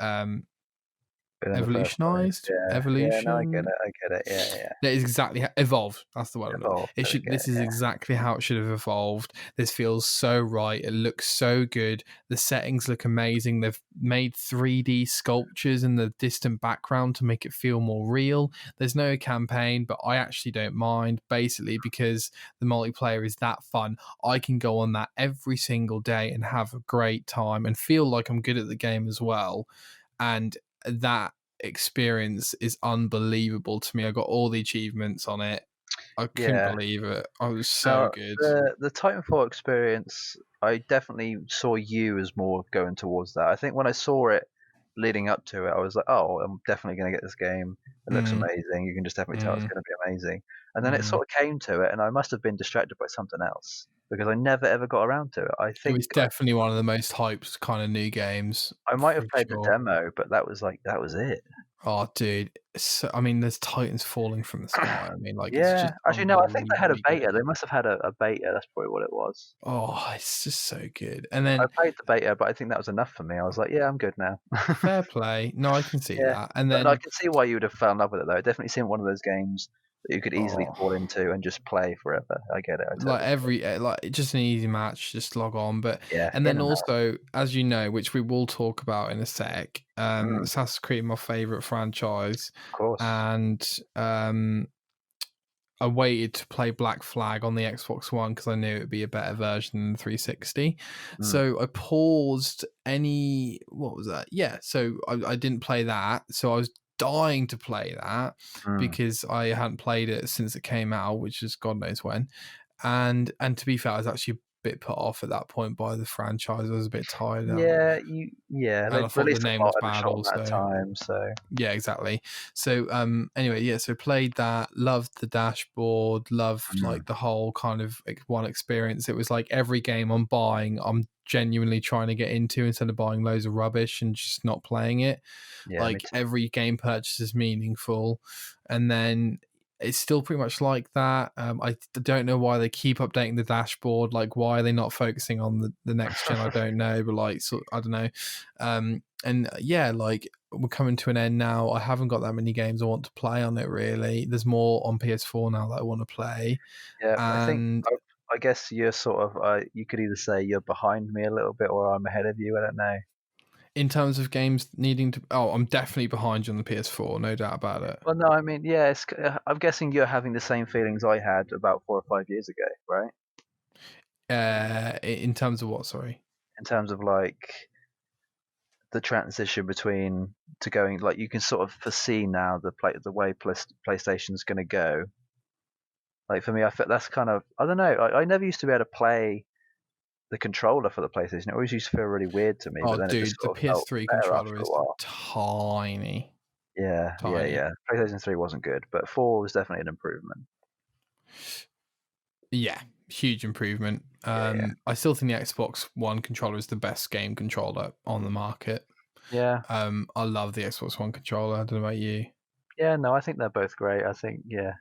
Been in the first place. evolutionized. Yeah, yeah. No, I get Evolution. it. I get it. Yeah, yeah. That is exactly how evolved. That's the word I'm looking. Evolved. It There we should. go. This is Yeah. exactly how it should have evolved. This feels so right. It looks so good. The settings look amazing. They've made 3D sculptures in the distant background to make it feel more real. There's no campaign, but I actually don't mind. Basically, because the multiplayer is that fun, I can go on that every single day and have a great time and feel like I'm good at the game as well. And that experience is unbelievable to me. I got all the achievements on it. I couldn't Yeah. believe it. I was so Now, good. the Titanfall experience, I definitely saw you as more going towards that. I think when I saw it leading up to it, I was like, oh, I'm definitely going to get this game. It looks Mm, amazing. You can just definitely tell it's mm, going to be amazing. And then it mm. sort of came to it, and I must have been distracted by something else because I never ever got around to it. It was definitely one of the most hyped kind of new games I might for have played the sure. demo, but that was it. Oh, dude. so I mean, there's titans falling from the sky. I mean, like, it's Yeah, just actually, no, I think they had a unbelievably beta. good. They must have had a beta. That's probably what it was. Oh, it's just so good. And I then played the beta, but I think that was enough for me. I was like, yeah, I'm good now. fair play. No, I can see Yeah, that. And but I then can see why you would have fell in love with it though. It definitely seemed one of those games that you could easily fall oh, into and just play forever. I get it. I like totally get it. like just an easy match, just log on. But Yeah, and in then and out. also, as you know, which we will talk about in a sec, Mm, Assassin's Creed, my favorite franchise, of course. and I waited to play Black Flag on the Xbox One because I knew it would be a better version than the 360. Mm, So I paused any. What was that? Yeah. So I didn't play that. So I was dying to play that mm. because I hadn't played it since it came out, which is God knows when. And to be fair, I was actually a bit put off at that point by the franchise. I was a bit tired out, Yeah, and I they'd thought the released a name lot was in a bad short amount of also. time, so Yeah, exactly. So anyway, yeah, so played that, loved the dashboard, loved mm, like the whole kind of one experience. It was like every game I'm buying, I'm genuinely trying to get into instead of buying loads of rubbish and just not playing it. yeah, me Like too. every game purchase is meaningful. And then it's still pretty much like that. I don't know why they keep updating the dashboard. Like, why are they not focusing on the next gen? I don't know, but like, so I don't know. And yeah, like we're coming to an end now. I haven't got that many games I want to play on it really. There's more on PS4 now that I want to play. Yeah, I think And I guess you're sort of you could either say you're behind me a little bit or I'm ahead of you. I don't know. in terms of games needing to, oh, I'm definitely behind you on the PS4, no doubt about it. Well, no, I mean, yeah, I'm guessing you're having the same feelings I had about 4 or 5 years ago, right? In terms of what? Sorry. In terms of like the transition between to going like you can sort of foresee now the way PlayStation's going to go. Like for me, I feel that's kind of I don't know. I never used to be able to play the controller for the PlayStation. It always used to feel really weird to me, but Oh, then it just dude, the sort of felt PS3 better controller after a is while. tiny, Yeah, yeah, tiny. yeah. PlayStation 3 wasn't good, but 4 was definitely an improvement. Yeah, huge improvement. Yeah, yeah. I still think the Xbox One controller is the best game controller on the market. Yeah, I love the Xbox One controller. I don't know about you. yeah, no, I think they're both great. I think, yeah,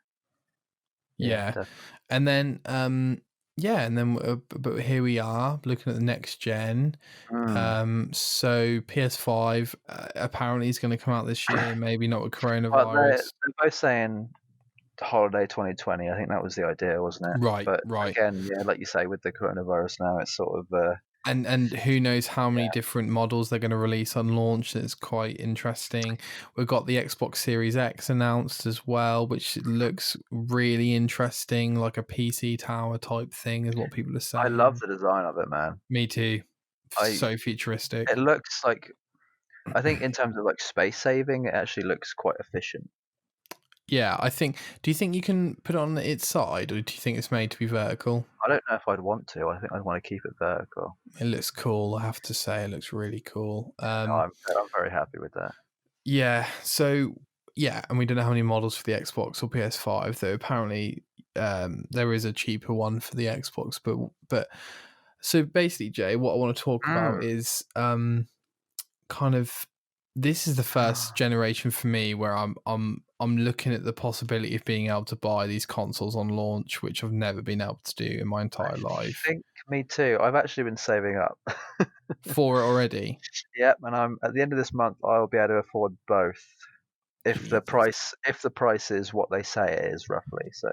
yeah, Yeah, definitely. and then yeah, and then but here we are looking at the next gen. Mm. So PS5 apparently is going to come out this year. Maybe not with But they're coronavirus. both saying holiday 2020. I think that was the idea, wasn't it? Right, But right. again, yeah, like you say, with the coronavirus now, it's sort of And who knows how many yeah. different models they're going to release on launch. It's quite interesting. We've got the Xbox Series X announced as well, which looks really interesting, like a PC tower type thing, is what people are I love saying. the design of it, man. Me too. I So It futuristic. looks like I think in terms of like space saving, it actually looks quite efficient. Yeah, I think. Do you think you can put it on its side, or do you think it's made to be vertical? I don't know if I'd want to. I think I'd want to keep it vertical. It looks cool. I have to say, it looks really cool. No, I'm very happy with that. Yeah. So yeah, and we don't know how many models for the Xbox or PS5. Though apparently, there is a cheaper one for the Xbox. But so basically, Jay, what I want to talk about Mm. is kind of this is the first generation for me where I'm looking at the possibility of being able to buy these consoles on launch, which I've never been able to do in my I entire life. think me too. I've actually been saving up. For it already. Yep, and I'm at the end of this month. I'll be able to afford both Jesus. if the price is what they say it is roughly. So,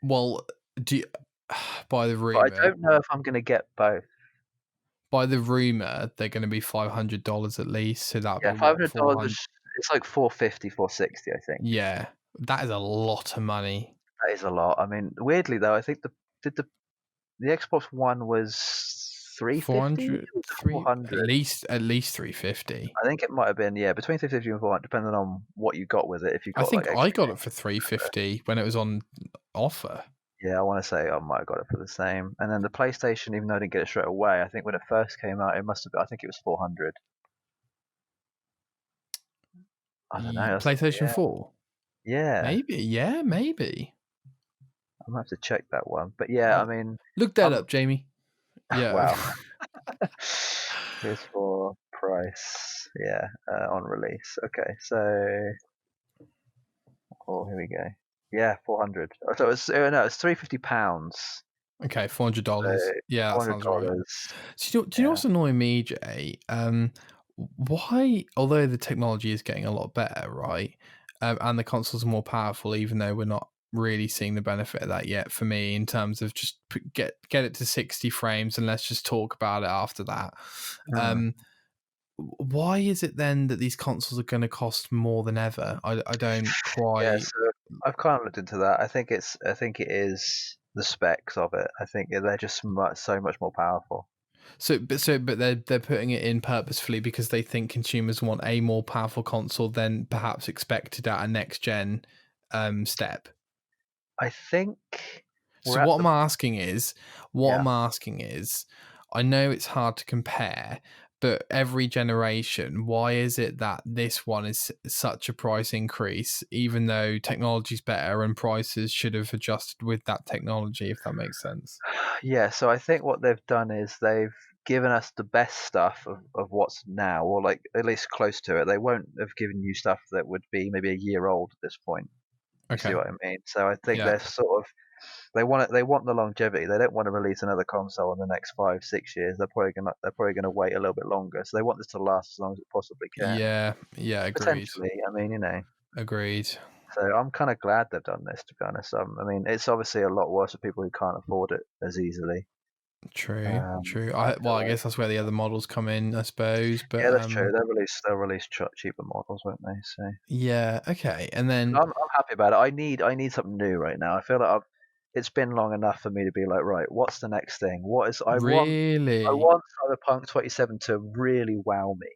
Well, do you, by the but I rumor, don't know if I'm going to get both. they're going to be $500 at least. So that'd Yeah, be five what, hundred dollars 400? is it's like 450, 460. I think Yeah, that is a lot of money. that is a lot. I mean, weirdly though, I think the Xbox One was 350 400, or 400. at least 350. I think it might have been between 350 and 400, depending on what you got with it. If you I got like think I extra got it for games, whatever. 350 when it was on offer. Yeah, I want to say I might have got it for the same. And then the PlayStation, even though I didn't get it straight away, I think when it first came out, it must have been. I think it was 400. I don't know. PlayStation Yeah, 4? yeah. Maybe, yeah, maybe. I'm gonna have to check that one. But yeah, I Oh, mean, look that I'm up, Jamie. Yeah. wow. PS4 price, yeah, on release. Okay, so Here we go. Yeah, 400. So it's no, it's £350. Okay, So $400. Yeah, that sounds right. $400. So do you know Yeah. what's annoying me, Jay? Why, although the technology is getting a lot better, right, and the consoles are more powerful, even though we're not really seeing the benefit of that yet. For me, in terms of just get it to 60 frames, and let's just talk about it after that. Hmm. Um, why is it then that these consoles are going to cost more than ever? I don't Yeah, quite. so I've kind of looked into that. I think it is the specs of it. I think they're just so much more powerful. But they're putting it in purposefully because they think consumers want a more powerful console than perhaps expected at a next gen step. I think we're So at the what yeah. I'm asking is, I know it's hard to compare, but every generation, why is it that this one is such a price increase, even though technology's better and prices should have adjusted with that technology, if that makes sense? Yeah, so I think what they've done is they've given us the best stuff of what's now, or like at least close to it. They won't have given you stuff that would be maybe a year old at this point. You see Okay. what I mean? So I think Yeah. they're sort of they want the longevity. They don't want to release another console in the next 5, 6 years. They're probably gonna wait a little bit longer. So they want this to last as long as it possibly can. Yeah. Yeah. Agreed. Potentially, I mean, Agreed. So I'm kind of glad they've done this, to be honest. I mean, it's obviously a lot worse for people who can't afford it as easily. True, true. I Well, feel I like, guess that's where the other models come in, I suppose. But yeah, that's true. They'll release cheaper models, won't they? So yeah, okay. And then I'm happy about it. I need something new right now. I feel like it's been long enough for me to be like, right, what's the next thing? I really, want Cyberpunk 27 to really wow me,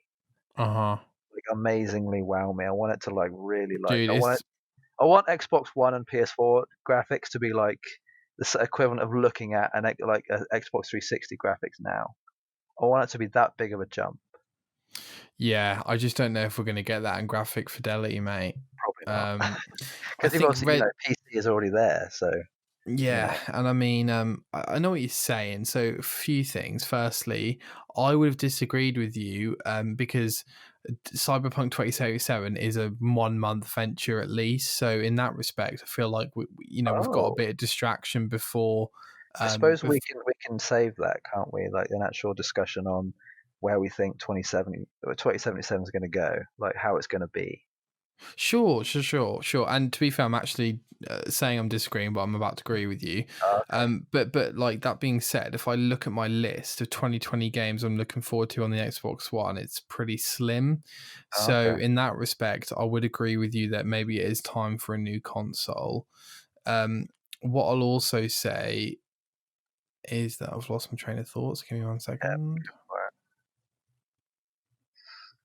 uh-huh, like amazingly wow me. I want it to like really like dude, it's I want Xbox One and PS4 graphics to be like the equivalent of looking at like a Xbox 360 graphics now. I want it to be that big of a jump. yeah. I just don't know if we're gonna get that in graphic fidelity, mate. Probably not, Um, I because you've think obviously Red. PC is already there, so you Yeah, know. and I mean, I know what you're saying. So, a few things. Firstly, I would have disagreed with you, because Cyberpunk 2077 is a 1 month venture at least. So, in that respect, I feel like we've got a Oh, bit of distraction before. I suppose Bef- we can save that, can't we? Like an actual discussion on where we think 2077 is going to go, like how it's going to be. Sure. And to be fair, I'm actually saying I'm disagreeing, but I'm about to agree with you. Oh, okay. But like that being said, if I look at my list of 2020 games I'm looking forward to on the Xbox One, it's pretty slim. Oh, So okay. in that respect, I would agree with you that maybe it is time for a new console. Um, what I'll also say is that I've lost my train of thoughts. Give me one Yeah. second. Right.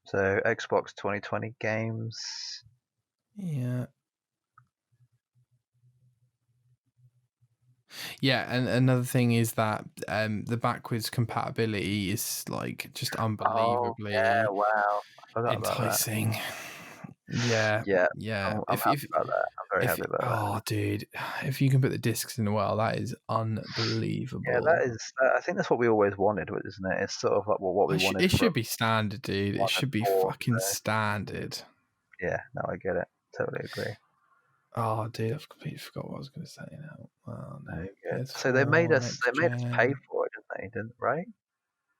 So Xbox 2020 games. Yeah. Yeah, and another thing is that the backwards compatibility is like just Oh yeah, unbelievably wow. I forgot about that. enticing. Yeah, Yeah, yeah. I'm happy about that. I'm very happy about that. Oh, dude, if you can put the discs in the well, that is Yeah, unbelievable. I think that's what we always wanted, isn't it? It's sort of like what we wanted It from should be standard, dude. It one and should be four. fucking So standard. yeah, no, I get it. Totally agree. Oh, dude, I've completely forgot what I was going to say now. Oh no, Very good. So PS4 next they made us pay gen. for it, didn't they? Didn't right?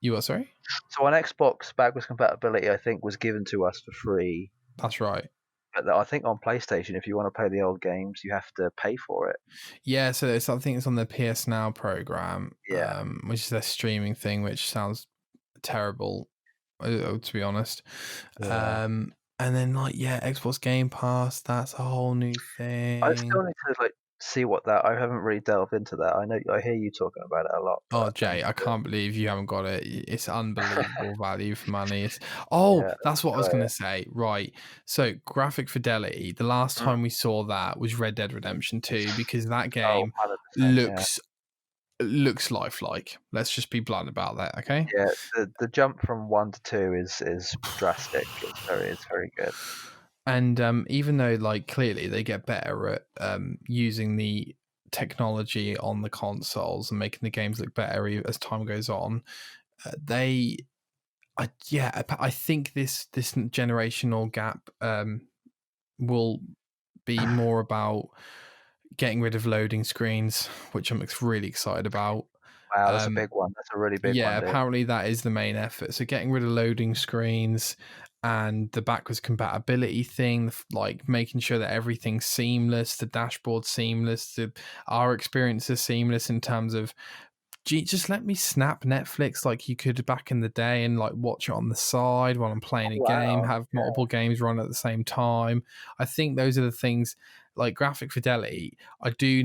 You what? Sorry, So on Xbox, backwards compatibility, I think, was given to us for free. that's right. But I think on PlayStation, if you want to play the old games, you have to pay for it. Yeah, so I think it's on the PS Now program, Yeah, which is their streaming thing, which sounds terrible, to be honest. yeah. And then like yeah, Xbox Game Pass, that's a whole new I still thing. need to like see what that. I haven't really delved into that. I know I hear you talking about it a lot, but Oh, I need Jay, I to. can't believe you haven't got it. It's unbelievable value for money. Oh, Yeah, that's what I was try gonna it. say. Right. So graphic fidelity. The last Mm. time we saw that was Red Dead Redemption 2 because that Oh, game 100%. Yeah. looks lifelike. Let's just be blunt about that, okay? Yeah, the jump from 1 to 2 is drastic. It's very good. And even though, like, clearly they get better at using the technology on the consoles and making the games look better as time goes on, they, I think this generational gap will be more about getting rid of loading screens, which I'm really excited about. Wow, that's a big one. That's a really big Yeah, one, dude. apparently that is the main effort. So getting rid of loading screens and the backwards compatibility thing, like making sure that everything's seamless, the dashboard seamless, our experience is seamless in terms of just let me snap Netflix like you could back in the day and like watch it on the side while I'm playing a game, Wow. have multiple games run at the same time. I think those are the things like graphic fidelity. I do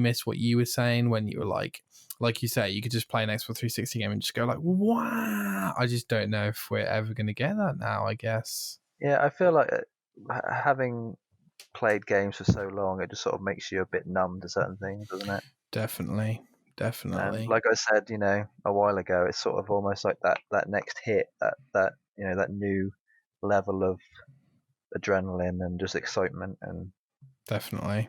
miss what you were saying when you were like you say, you could just play an Xbox 360 game and just go like, wow. I just don't know if we're ever going to get that now, I guess. Yeah, I feel like having played games for so long, it just sort of makes you a bit numb to certain things, doesn't it? Definitely. And Definitely. like I said, a while ago, it's sort of almost like that next hit, that that new level of adrenaline and just excitement. And Definitely.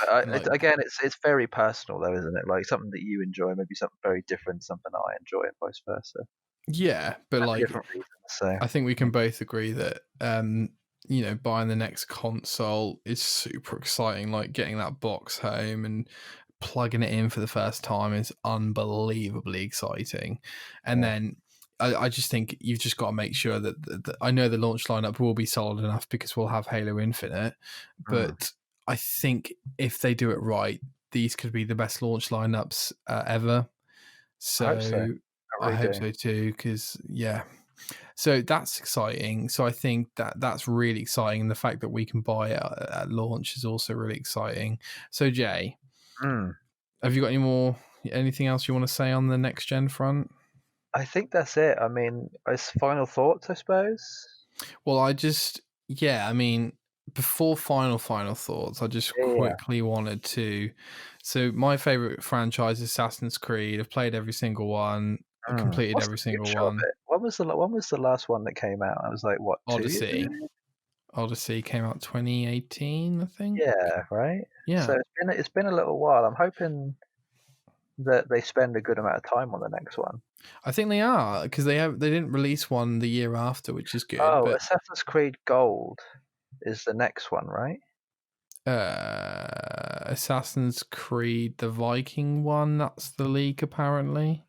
Like, again, it's very personal though, isn't it? Like something that you enjoy, maybe something very different, something I enjoy, and vice versa. yeah, but For like different reasons. So I think we can both agree that buying the next console is super exciting. Like getting that box home and plugging it in for the first time is unbelievably exciting. And yeah. then I just think you've just got to make sure that I know the launch lineup will be solid enough because we'll have Halo Infinite, Mm. but I think if they do it right, these could be the best launch lineups ever. I hope so. So I I really hope do. so too, because yeah, so that's exciting. So I think that's really exciting. And the fact that we can buy it at launch is also really exciting. So Jay, Mm. have you got anything else you want to say on the next gen front? I think that's it. I mean, it's final thoughts, I suppose. Well, I mean, before final thoughts, I just Yeah. quickly wanted to. So my favorite franchise is Assassin's Creed. I've played every single one, Mm. completed What's every the single future of one. it? When was the last one that came out? I was like, what, 2 years Odyssey. ago? Odyssey came out 2018, I think. Yeah, right. So Yeah. it's been a little while. I'm hoping that they spend a good amount of time on the next one. I think they are because they didn't release one the year after, which is good. Oh, But Assassin's Creed Gold is the next one, right? Assassin's Creed, the Viking one, that's the leak apparently.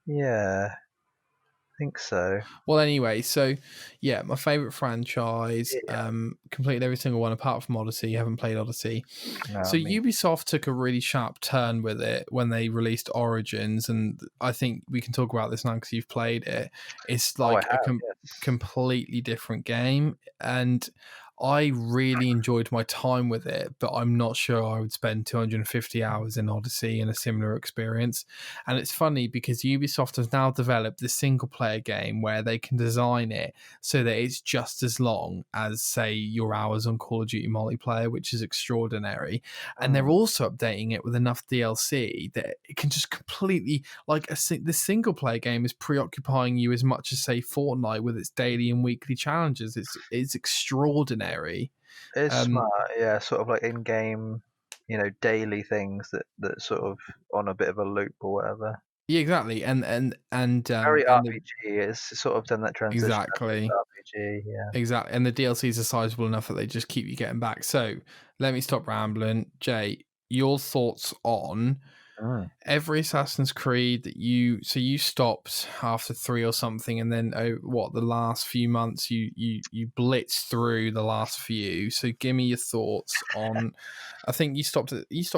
Yeah, I think so. Well, anyway, so yeah, my favorite franchise. Yeah. Completed every single one apart from Odyssey. You haven't played Odyssey. No, So me. Ubisoft took a really sharp turn with it when they released Origins, and I think we can talk about this now because you've played it. It's Oh, I like a have. Yes. completely different game, and I really enjoyed my time with it. But I'm not sure I would spend 250 hours in Odyssey in a similar experience. And it's funny because Ubisoft has now developed this single player game where they can design it so that it's just as long as, say, your hours on Call of Duty multiplayer, which is extraordinary. And they're Mm. also updating it with enough DLC that it can just completely, like, the single player game is preoccupying you as much as, say, Fortnite with its daily and weekly challenges. It's extraordinary. It's Um, smart. Yeah, sort of like in-game, daily things that sort of on a bit of a loop or whatever. yeah, exactly. Very And the, RPG. It's sort of done that transition into exactly. RPG. Yeah. Exactly. And the DLCs are sizable enough that they just keep you getting back. So let me stop rambling. Jay, your thoughts on Mm. every Assassin's Creed that you stopped after 3 or something, and then the last few months you blitzed through the last few. So give me your thoughts on. I think you stopped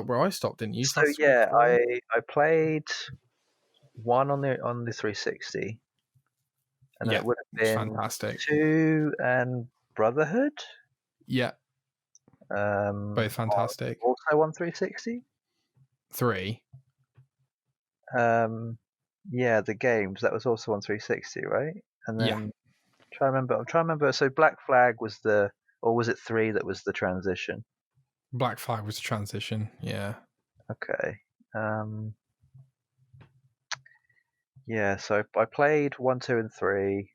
where I stopped, didn't you? So Assassin's Creed yeah, 4? I played one on the 360, and then Yeah, it would have it's been fantastic. 2 and Brotherhood. Yeah, both On, fantastic. also on 360. 3. Yeah, the games that was also on 360, right? And Yeah, then I'm trying to remember. So Black Flag was or was it 3 that was the transition? Black Flag was a transition. Yeah. Okay. Um, yeah. So I played 1, 2, and 3.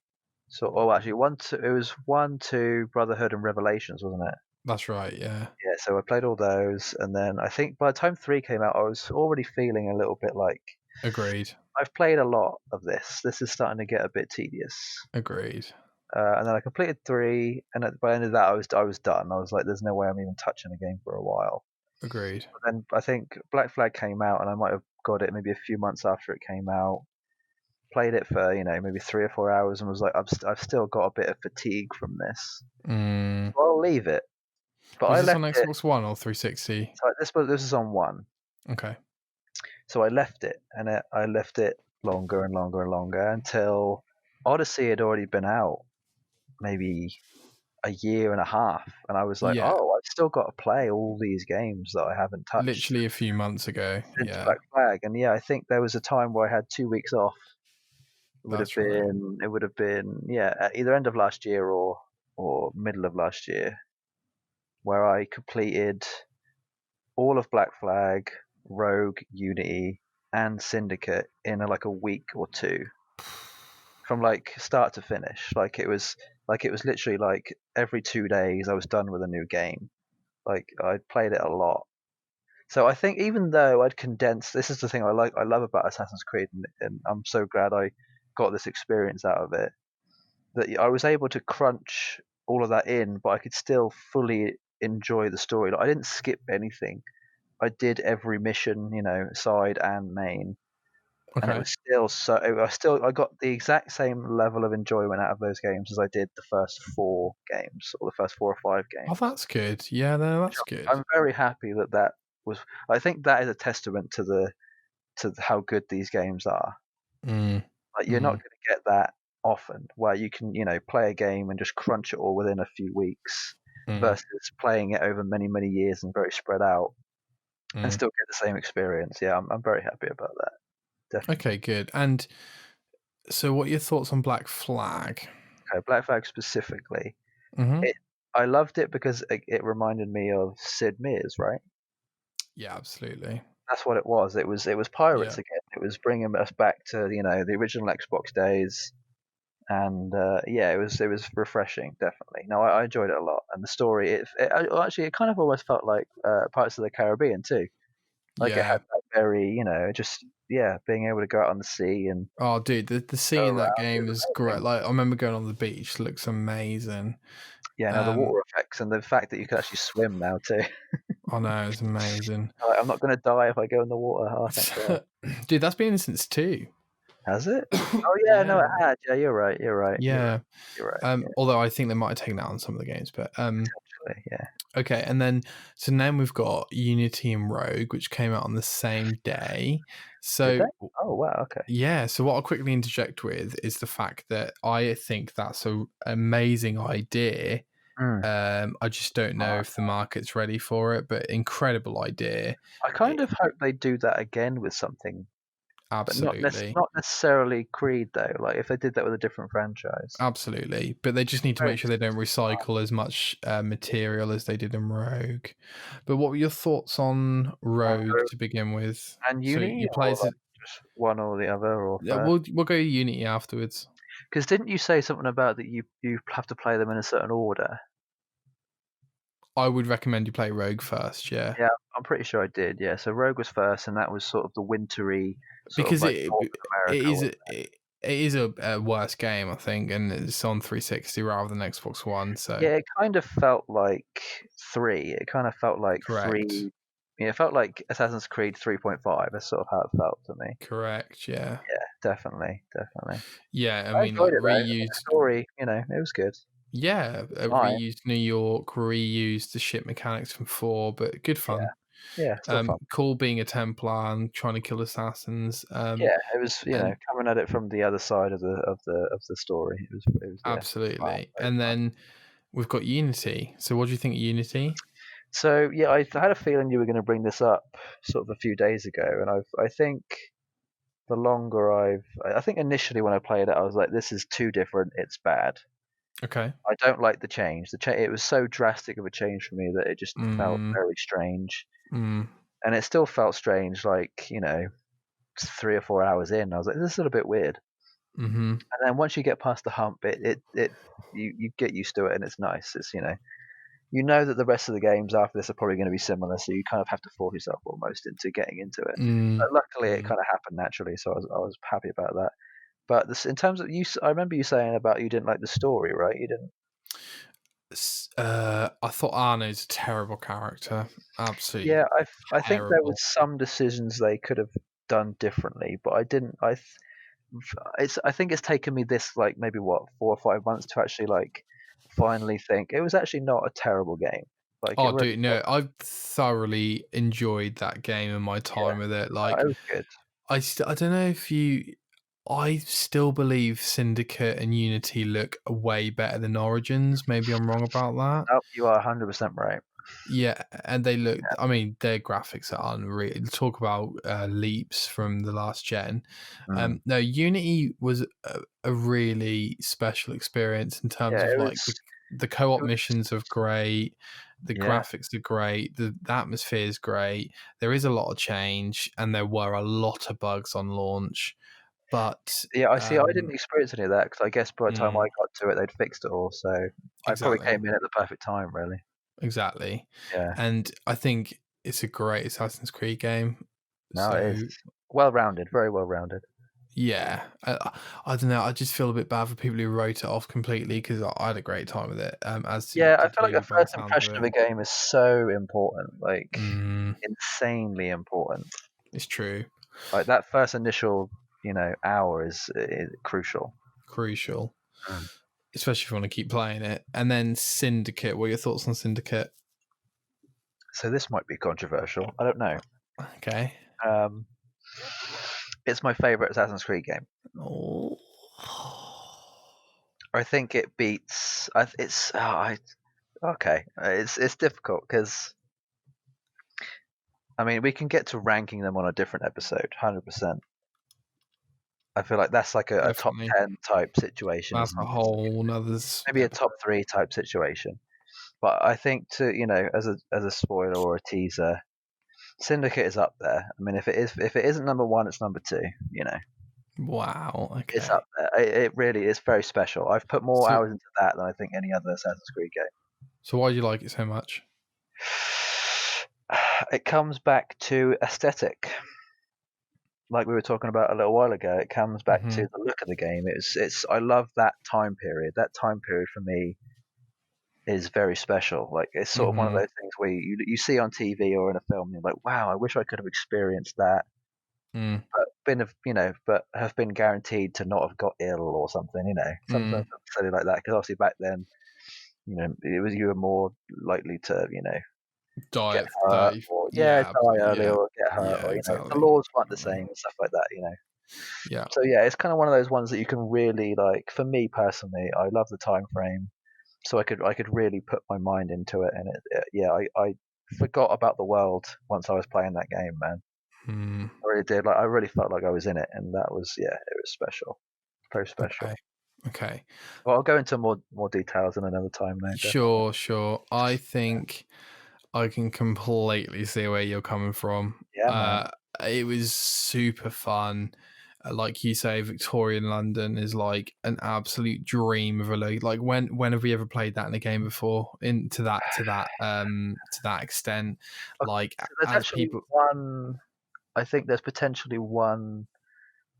So, actually, 1, 2. It was 1, 2, Brotherhood, and Revelations, wasn't it? That's right, yeah. Yeah. So I played all those, and then I think by the time 3 came out, I was already feeling a little bit like Agreed. I've played a lot of this. This is starting to get a bit tedious. Agreed. and then I completed 3, and by the end of that, I was done. I was like, "There's no way I'm even touching the game for a while." Agreed. But then I think Black Flag came out, and I might have got it maybe a few months after it came out. Played it for maybe 3 or 4 hours, and was like, I've still got a bit of fatigue from this, Mm. so I'll leave it. But Was I this on left it. Xbox One or 360? So this is on one. Okay. So I left it, and I left it longer and longer and longer until Odyssey had already been out, maybe a year and a half, and I was like, Yeah. oh, I've still got to play all these games that I haven't touched Literally a few months ago. since Yeah. Black Flag. And yeah, I think there was a time where I had 2 weeks off. It That's right. would have been at either end of last year or middle of last year, where I completed all of Black Flag, Rogue, Unity, and Syndicate in like a week or two, from like start to finish. Like it was literally like every 2 days I was done with a new game. Like I played it a lot. So I think even though I'd condensed, this is the thing I love about Assassin's Creed, and I'm so glad I got this experience out of it, that I was able to crunch all of that in, but I could still fully enjoy the story. Like I didn't skip anything. I did every mission, side and main, and it Okay. was still I got the exact same level of enjoyment out of those games as I did the first 4 games, or the first 4 or 5 Oh, games. that's good. Yeah, no, that's good. I'm very happy that was. I think that is a testament to how good these games are. Mm. Like you're not going to get that often, where you can play a game and just crunch it all within a few weeks, Mm. versus playing it over many years and very spread out, and Mm. still get the same experience. Yeah, I'm very happy about that. Definitely. Okay, good. And so, what are your thoughts on Black Flag? Okay, Black Flag specifically. Mm-hmm. I loved it because it reminded me of Sid Meier's, right? Yeah, absolutely. That's what it was. It was Yeah. pirates again. It was bringing us back to the original Xbox days, and it was refreshing, definitely. No, I enjoyed it a lot, and the story. Actually, it kind of almost felt like Pirates of the Caribbean too. Like it Yeah. had that very, just being able to go out on the sea and Oh, dude, the go sea in that around. It game was is great. amazing. Like, I remember going on the beach. Looks amazing. Yeah, no, the Um, water effects and the fact that you can actually swim now too. I know it's amazing. Like, I'm not going to die if I go in the water. Oh, thank God. Dude, that's been since 2. Has it? Oh yeah, no, Yeah. it had. Yeah, you're right. You're right. You're right. Yeah. You're right. Yeah, Although I think they might have taken that on some of the games, but potentially. Yeah. okay. And then so now we've got Unity and Rogue, which came out on the same day. Did So they? Oh wow. Okay. yeah, so what I'll quickly interject with is the fact that I think that's an amazing idea. Mm. I just don't know if the market's ready for it, but incredible idea. I kind of hope they do that again with something, but Absolutely. not necessarily Creed though. Like if they did that with a different franchise. Absolutely. But they just need to Very make sure they don't recycle as much material as they did in Rogue. But what were your thoughts on Rogue to begin with? And So Uni, you play or as like just one or the other, or yeah, first? we'll go Unity afterwards. Because didn't you say something about that you have to play them in a certain order? I would recommend you play Rogue first, yeah. Yeah, I'm pretty sure I did. Yeah, so Rogue was first, and that was sort of the wintry, sort of Because like it North it America. is it is a worse game, I think, and it's on 360 rather than Xbox One. So Yeah, it kind of felt like 3. It kind of felt like correct, 3. Yeah, it felt like Assassin's Creed 3.5. That's sort of how it felt to me. correct, yeah, Yeah, definitely, definitely. yeah. I I mean, enjoyed like it though. The reused, story, it was good. yeah, Fine. reused New York, reused the ship mechanics from 4, but good Yeah, fun. yeah, still fun. Cool being a Templar and trying to kill assassins. Yeah, it was, And coming at it from the other side of the story. It was yeah, fun, absolutely. very And fun. then we've got Unity. So what do you think of Unity? So yeah, I had a feeling you were going to bring this up sort of a few days ago, and I think the longer I think initially when I played it, I was like, this is too different. It's bad. Okay. I don't like the change. It was so drastic of a change for me that it just felt Mm, very strange, mm, and it still felt strange. Like 3 or 4 hours in, I was like, this is a little bit weird. mm-hmm. And then once you get past the hump, you get used to it, and it's nice. It's that the rest of the games after this are probably going to be similar, so you kind of have to force yourself almost into getting into it. Mm, But luckily, it mm. kind of happened naturally, so I was happy about that. But this, in terms of you, I remember you saying about you didn't like the story, right? You didn't. I thought Arno's a terrible character. Absolutely Yeah, I think there was terrible. some decisions they could have done differently, but I didn't. I think it's taken me this like maybe what 4 or 5 months to actually like finally think it was actually not a terrible game. Like it Oh, really dude, was. no, I thoroughly enjoyed that game and my Yeah, time with it. it Like, was good. I don't know if you. I still believe Syndicate and Unity look way better than Origins. Maybe I'm wrong about that. Nope, you are 100% right. Yeah, and they look. I mean, their graphics are unreal. Talk about leaps from the last gen. Mm. No, Unity was a really special experience in terms Yeah, of it like was. the It co-op was. missions are great. The Yeah, graphics are great. The atmosphere is great. There is a lot of change, and there were a lot of bugs on launch. But yeah. I see. I didn't experience any of that because I guess by the time I mm, got to it, they'd fixed it all. So I probably exactly, came in at the perfect time, really. exactly. Yeah. And I think it's a great Assassin's Creed game. No, it is So well rounded, very well rounded. yeah, I don't know. I just feel a bit bad for people who wrote it off completely because I had a great time with it. As Yeah, I did feel like a you, by the first sounds of impression of it. a game is so important, like Mm, insanely important. it's true, Like that first initial, hour is crucial. crucial, Mm. especially if you want to keep playing it. And then Syndicate. What are your thoughts on Syndicate? So this might be controversial. I don't know. Okay. Um, it's my favorite Assassin's Creed game. Oh. I think it beats. It's. Okay. It's difficult because I mean we can get to ranking them on a different episode. 100%. I feel like that's like a top Definitely. 10 type situation, That's isn't a it? It's whole nother maybe a top episode. 3 type situation. But I think as a spoiler or a teaser, Syndicate is up there. I mean, if it isn't number 1, it's number 2. Wow. It's Okay. up there. It really is very special. I've put more So, hours into that than I think any other Assassin's Creed so why do you like it so much? game. It comes back to aesthetic, like we were talking about a little while ago. It comes back to Hmm. the look of the game. It's. I love that time period. That time period for me is very special. Like it's sort of one of Hmm. those things where you see on TV or in a film, and you're like, wow, I wish I could have experienced that, Mm. but have been guaranteed to not have got ill or something. Something Mm. silly like that. Because obviously back then, it was you were more likely to get Diet hurt 30. or Yeah. die early Yeah. or get hurt Yeah. or the Exactly. laws weren't the Mm. same and stuff like that. Yeah. So yeah, it's kind of one of those ones that you can really like. For me personally, I love the time frame, so I could really put my mind into it, and yeah, I forgot about the world once I was playing that game, man. Mm. I really did. Like I really felt like I was in it, and that was it was special, very special. Okay. Okay. Well, I'll go into more details in another time, though. Definitely. Sure. Sure. I think I can completely see where you're coming from. Yeah, man. It was super fun. Like you say, Victorian London is like an absolute dream of a like. When have we ever played that in a game before? To that extent, Okay, like so there's as actually people one. I think there's potentially one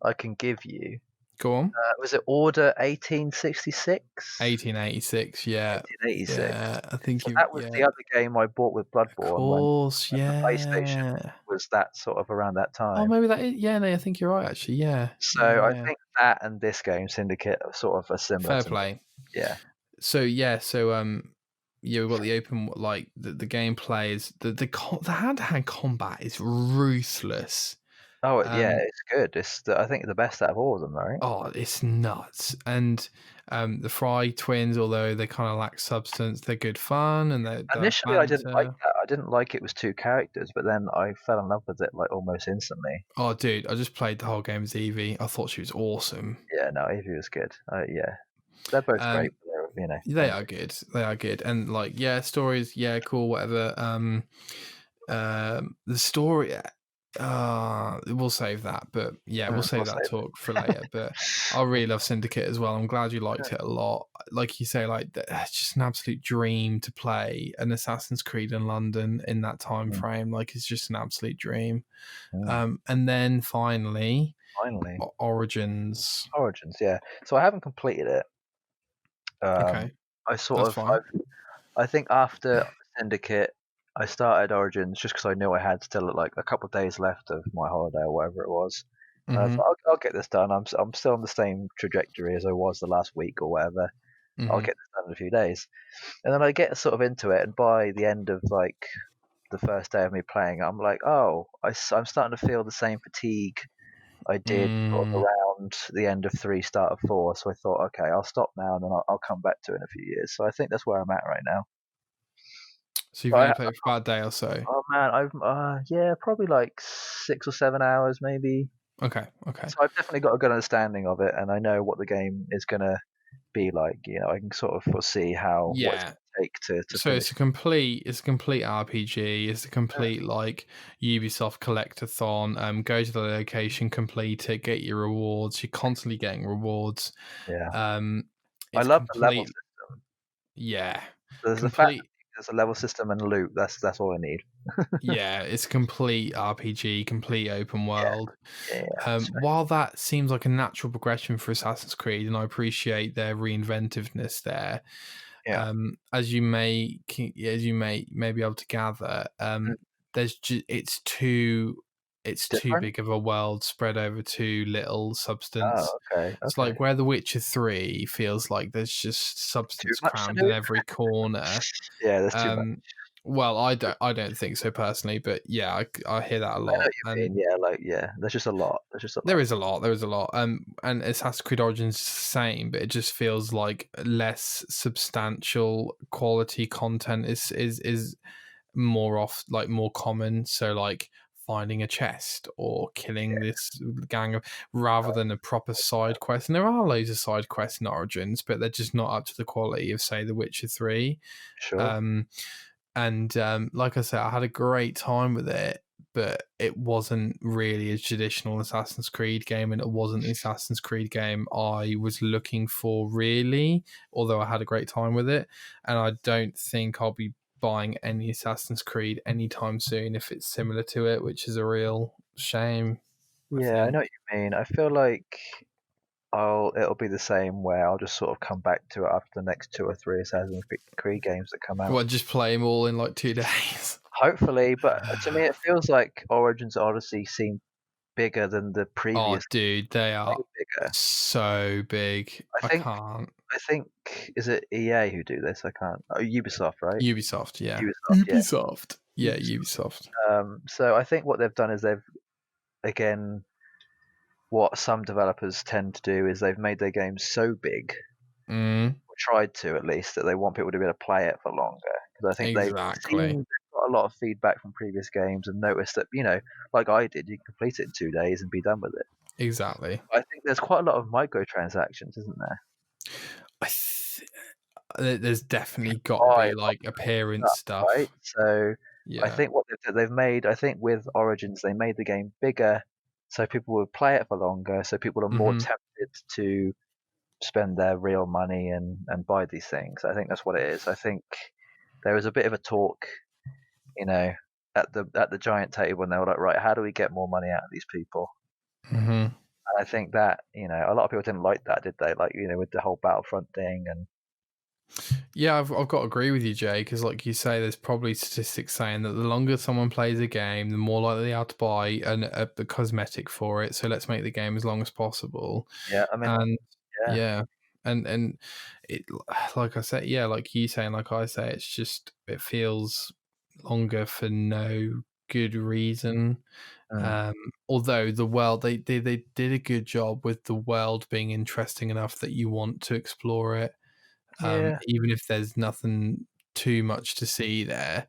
I can give you. go on. Was it Order 1866? 1886, yeah, 1886. yeah. I think So you, that was yeah, the other game I bought with of Bloodborne course, when the PlayStation yeah. was that sort of around that Oh, time. maybe that is, yeah. No, I think you're right. Actually, yeah, So yeah, I yeah. think that and this game, Syndicate, are similar Fair to me. play. Yeah. So yeah, yeah, we've got the open like the gameplay is the hand to hand combat is ruthless. Oh, yeah, Um, it's good. I think the best out of all of them, right? oh, it's nuts. And the Fry twins, although they kind of lack substance, they're good fun and they're Initially, I didn't like banter. that. I didn't like it was two characters, but then I fell in love with it like almost instantly. Oh, dude, I just played the whole game as Evie. I thought she was awesome. Yeah, no, Evie was good. Yeah, they're both great. Um, But they very are good. good. They are good. And like, yeah, stories, yeah, cool, whatever. The story, we'll save that. But yeah, we'll We'll save that save talk for later. But I really love Syndicate as well. I'm glad you liked it a lot. Like you say, like it's just an absolute dream to play an Assassin's Creed in London in that time it. frame. Like it's just an absolute dream. Mm. And then finally. finally. Origins. Origins, yeah. So I haven't completed it. Okay, I sort that's of, fine. I think after Syndicate, I started Origins just because I knew I had still like a couple of days left of my holiday or whatever it was. And I Mm-hmm. thought, I'll get this done. I'm still on the same trajectory as I was the last week or whatever. I'll Mm-hmm. get this done in a few days. And then I get sort of into it, and by the end of like the first day of me playing, I'm like, oh, I'm starting to feel the same fatigue I did sort of Mm. around the end of 3, start of 4. So I thought, okay, I'll stop now, and then I'll come back to it in a few years. So I think that's where I'm at right now. So you've But only played for about a day or so. oh man, I've yeah, probably like 6 or 7 hours maybe. Okay. Okay. So I've definitely got a good understanding of it, and I know what the game is gonna be like. I can sort of foresee what it's Yeah. gonna take to So finish. it's a complete RPG. It's a complete like Ubisoft collectathon. Go to the location, complete it, get your rewards. You're constantly getting rewards. Yeah, Um, I it's love the level complete. system. Yeah, There's the fact that complete. there's a level system and loot. That's all I need. Yeah, it's a complete RPG, complete open Yeah, world. yeah, yeah. While that seems like a natural progression for Assassin's Creed, and I appreciate their reinventiveness there, Yeah. as you may be able to gather, Mm. it's too Different. big of a world spread over too little substance. Oh, okay, It's okay. like where The Witcher 3 feels like there's just Too substance much to crammed in do. every corner. Yeah, there's too much. Um, well, I don't think so personally, but yeah, I hear that a I know lot, what you and mean. Yeah, like yeah. There's just a lot. There's just a there lot. is a lot. There is a lot. And Assassin's Creed Origins is the same, but it just feels like less substantial quality content is more off like more common. So like finding a chest or killing this gang of rather than a proper side quest. And there are loads of side quests in Origins, but they're just not up to the quality of say The Witcher 3. Sure. Um and like I said, I had a great time with it, but it wasn't really a traditional Assassin's Creed game, and it wasn't the Assassin's Creed game I was looking for, really, although I had a great time with it. And I don't think I'll be buying any Assassin's Creed anytime soon if it's similar to it, which is a real shame, I Yeah, I think. know what you mean. I feel like it'll be the same where I'll just sort of come back to it after the next 2 or 3 Assassin's Creed games that come out. Well, just play them all in like 2 days. Hopefully, but to me it feels like Origins Odyssey seemed bigger than the Oh, previous. dude, they Way are bigger. so big. I I think can't. I think is it EA who do this? I can't. Oh, Ubisoft, right? Ubisoft, yeah. Ubisoft, yeah. Ubisoft. Yeah, Ubisoft. Ubisoft. So I think what they've done is they've again what some developers tend to do is they've made their games so big, Mm, or tried to at least, that they want people to be able to play it for longer. Because I think they've seen exactly. they've got a lot of feedback from previous games and noticed that like I did, you can complete it in 2 days and be done with it. Exactly. I think there's quite a lot of microtransactions, isn't there? I there's definitely got to Buy be like lots of appearance stuff, right? stuff. So I Yeah. think what they've made, I think with Origins, they made the game bigger, so people would play it for longer, so people are more Hmm. tempted to spend their real money and buy these things. I think that's what it is. I think there was a bit of a talk, you know, at the giant table, and they were like, right, how do we get more money out of these people? Hmm. And I think that a lot of people didn't like that, did they? Like with the whole Battlefront thing and Yeah, I've got to agree with you, Jay, because like you say, there's probably statistics saying that the longer someone plays a game, the more likely they are to buy a cosmetic for it. So let's make the game as long as possible. yeah, I mean, And yeah, yeah, and it like I said, yeah, like you say and like I say, it's just it feels longer for no good reason. mm, Um, although the world they did a good job with the world being interesting enough that you want to explore it, yeah. even if there's nothing too much to see there.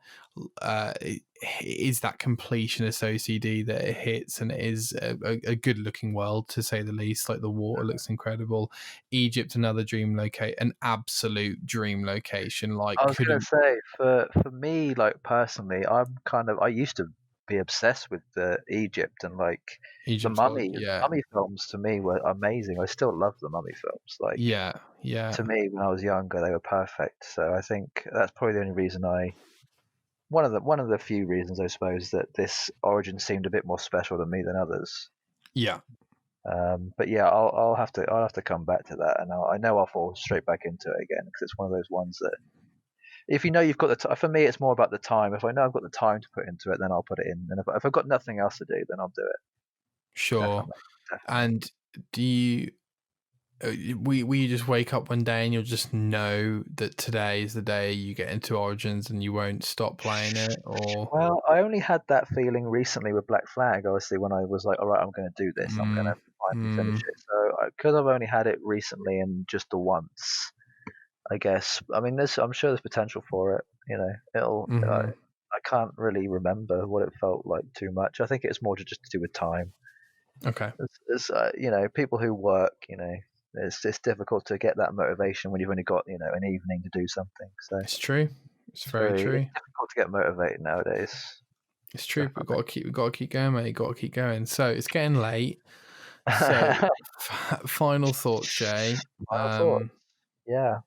It is that completionist OCD that it hits, and it is a good looking world to say the least. Like the water looks incredible. Egypt, another dream locate, an absolute dream location. Like I was gonna couldn't say for me, like personally, I used to be obsessed with the Egypt and like the Egypt like Mummy. yeah, Mummy films to me were amazing. I still love the Mummy films. Like yeah, yeah. to me, when I was younger, they were perfect. So I think that's probably the only reason one of the few reasons I suppose that this Origin seemed a bit more special to me than others. Yeah, But yeah, I'll have to come back to that, and I know I'll fall straight back into it again because it's one of those ones that if you know you've got the time. For me, it's more about the time. If I know I've got the time to put into it, then I'll put it in. And if I've got nothing else to do, then I'll do it. Sure. Definitely, definitely. And do you will you just wake up one day and you'll just know that today is the day you get into Origins and you won't stop playing it, or Well, I only had that feeling recently with Black Flag. Obviously, when I was like, "All right, I'm going to do this. I'm going mm, to finally finish mm, it." So, because I've only had it recently and just the once, I guess. I mean, I'm sure there's potential for it. You know, mm-hmm. I can't really remember what it felt like too much. I think it's more just to do with time. Okay, You know, people who work, you know, it's difficult to get that motivation when you've only got, you know, an evening to do something. So it's true. It's very it's true. difficult to get motivated nowadays. It's true. We've Definitely. got to keep going, mate. Got to keep going. So it's getting late. So final thoughts, Jay. Final thoughts. Yeah,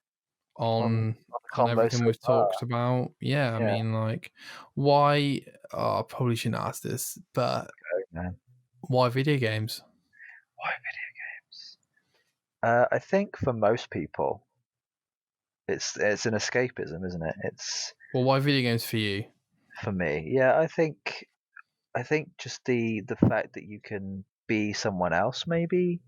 On on the on combo everything so we've far. talked about. Yeah, I Yeah, mean, like, why? Oh, I probably shouldn't ask this, but man. why video games? Why video games? I think for most people, it's an escapism, isn't it? It's Well, why video games for you? for me. Yeah, I think just the fact that you can be someone else, maybe.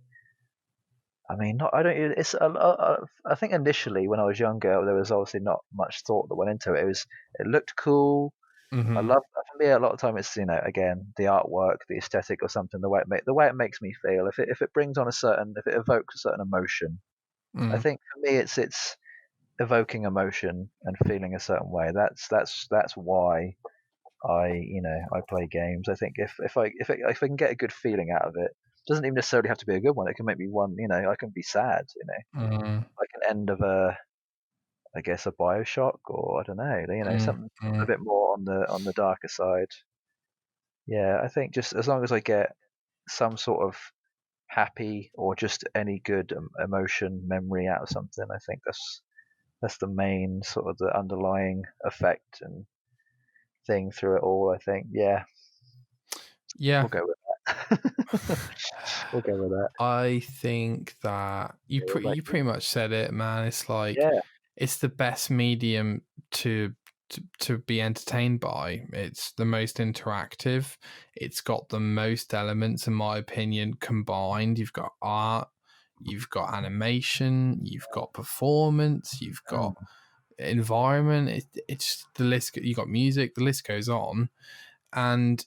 I mean, not. I don't. It's. I think initially when I was younger, there was obviously not much thought that went into it. It looked cool. I Mm-hmm. love. For me, a lot of time it's, you know, again, the artwork, the aesthetic, or something. The way it makes me feel. If it brings on if it evokes a certain emotion, I Mm. think for me it's evoking emotion and feeling a certain way. That's why I play games. I think if I can get a good feeling out of it, doesn't even necessarily have to be a good one. It can make me one. I can be sad. Mm. Like an end of I guess a Bioshock, or I don't know. Mm. Something a Mm. bit more on the darker side. Yeah, I think just as long as I get some sort of happy or just any good emotion memory out of something, I think that's the main sort of the underlying effect and thing through it all. I think, yeah, Yeah. we'll go with that. We'll go with that. I think that Yeah, what about you you? pretty much said it, man. It's like Yeah. it's the best medium to to be entertained by. It's the most interactive. It's got the most elements, in my opinion, combined. You've got art, you've got animation, you've got performance, you've got Mm, environment. It's the list. You got music. The list goes on, and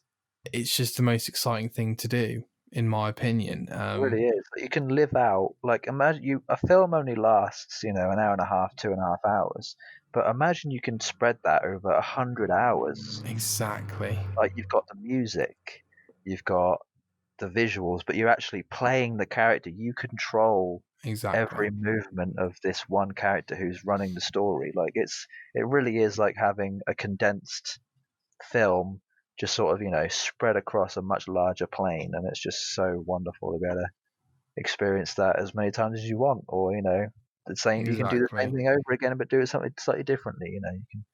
it's just the most exciting thing to do, in my opinion. it really is. You can live out, like, imagine a film only lasts, an hour and a half, 2.5 hours, but imagine you can spread that over 100 hours. Exactly. Like, you've got the music, you've got the visuals, but you're actually playing the character. You control Exactly. every movement of this one character who's running the story. Like, it really is like having a condensed film, just sort of, spread across a much larger plane, and it's just so wonderful to be able to experience that as many times as you want. Or, the same, you can do the same Exactly. thing over again but do it something slightly differently. You can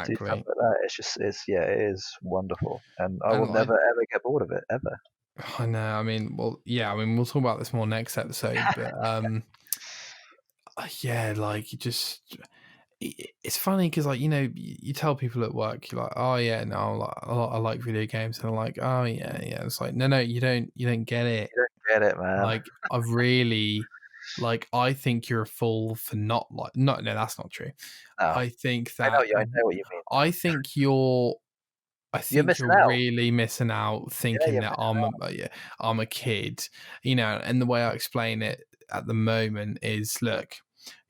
do stuff Exactly. like that. It's yeah, it is wonderful, and I will And never ever get bored of it ever. I know. I mean, well, yeah. I mean, we'll talk about this more next episode. But yeah, like you just. It's funny because, like, you tell people at work, you're like, oh yeah, no, I like video games, and they're like, oh yeah, yeah. It's like, no, you don't get it. You don't get it, man. Like, I've really, like, I think you're a fool for not like. No, that's not true. No, I think I know that you. I know what you mean. I think you're I You're think missing you're out. really missing out Yeah, thinking you're that missing out. yeah, I'm a kid, and the way I explain it at the moment is, look,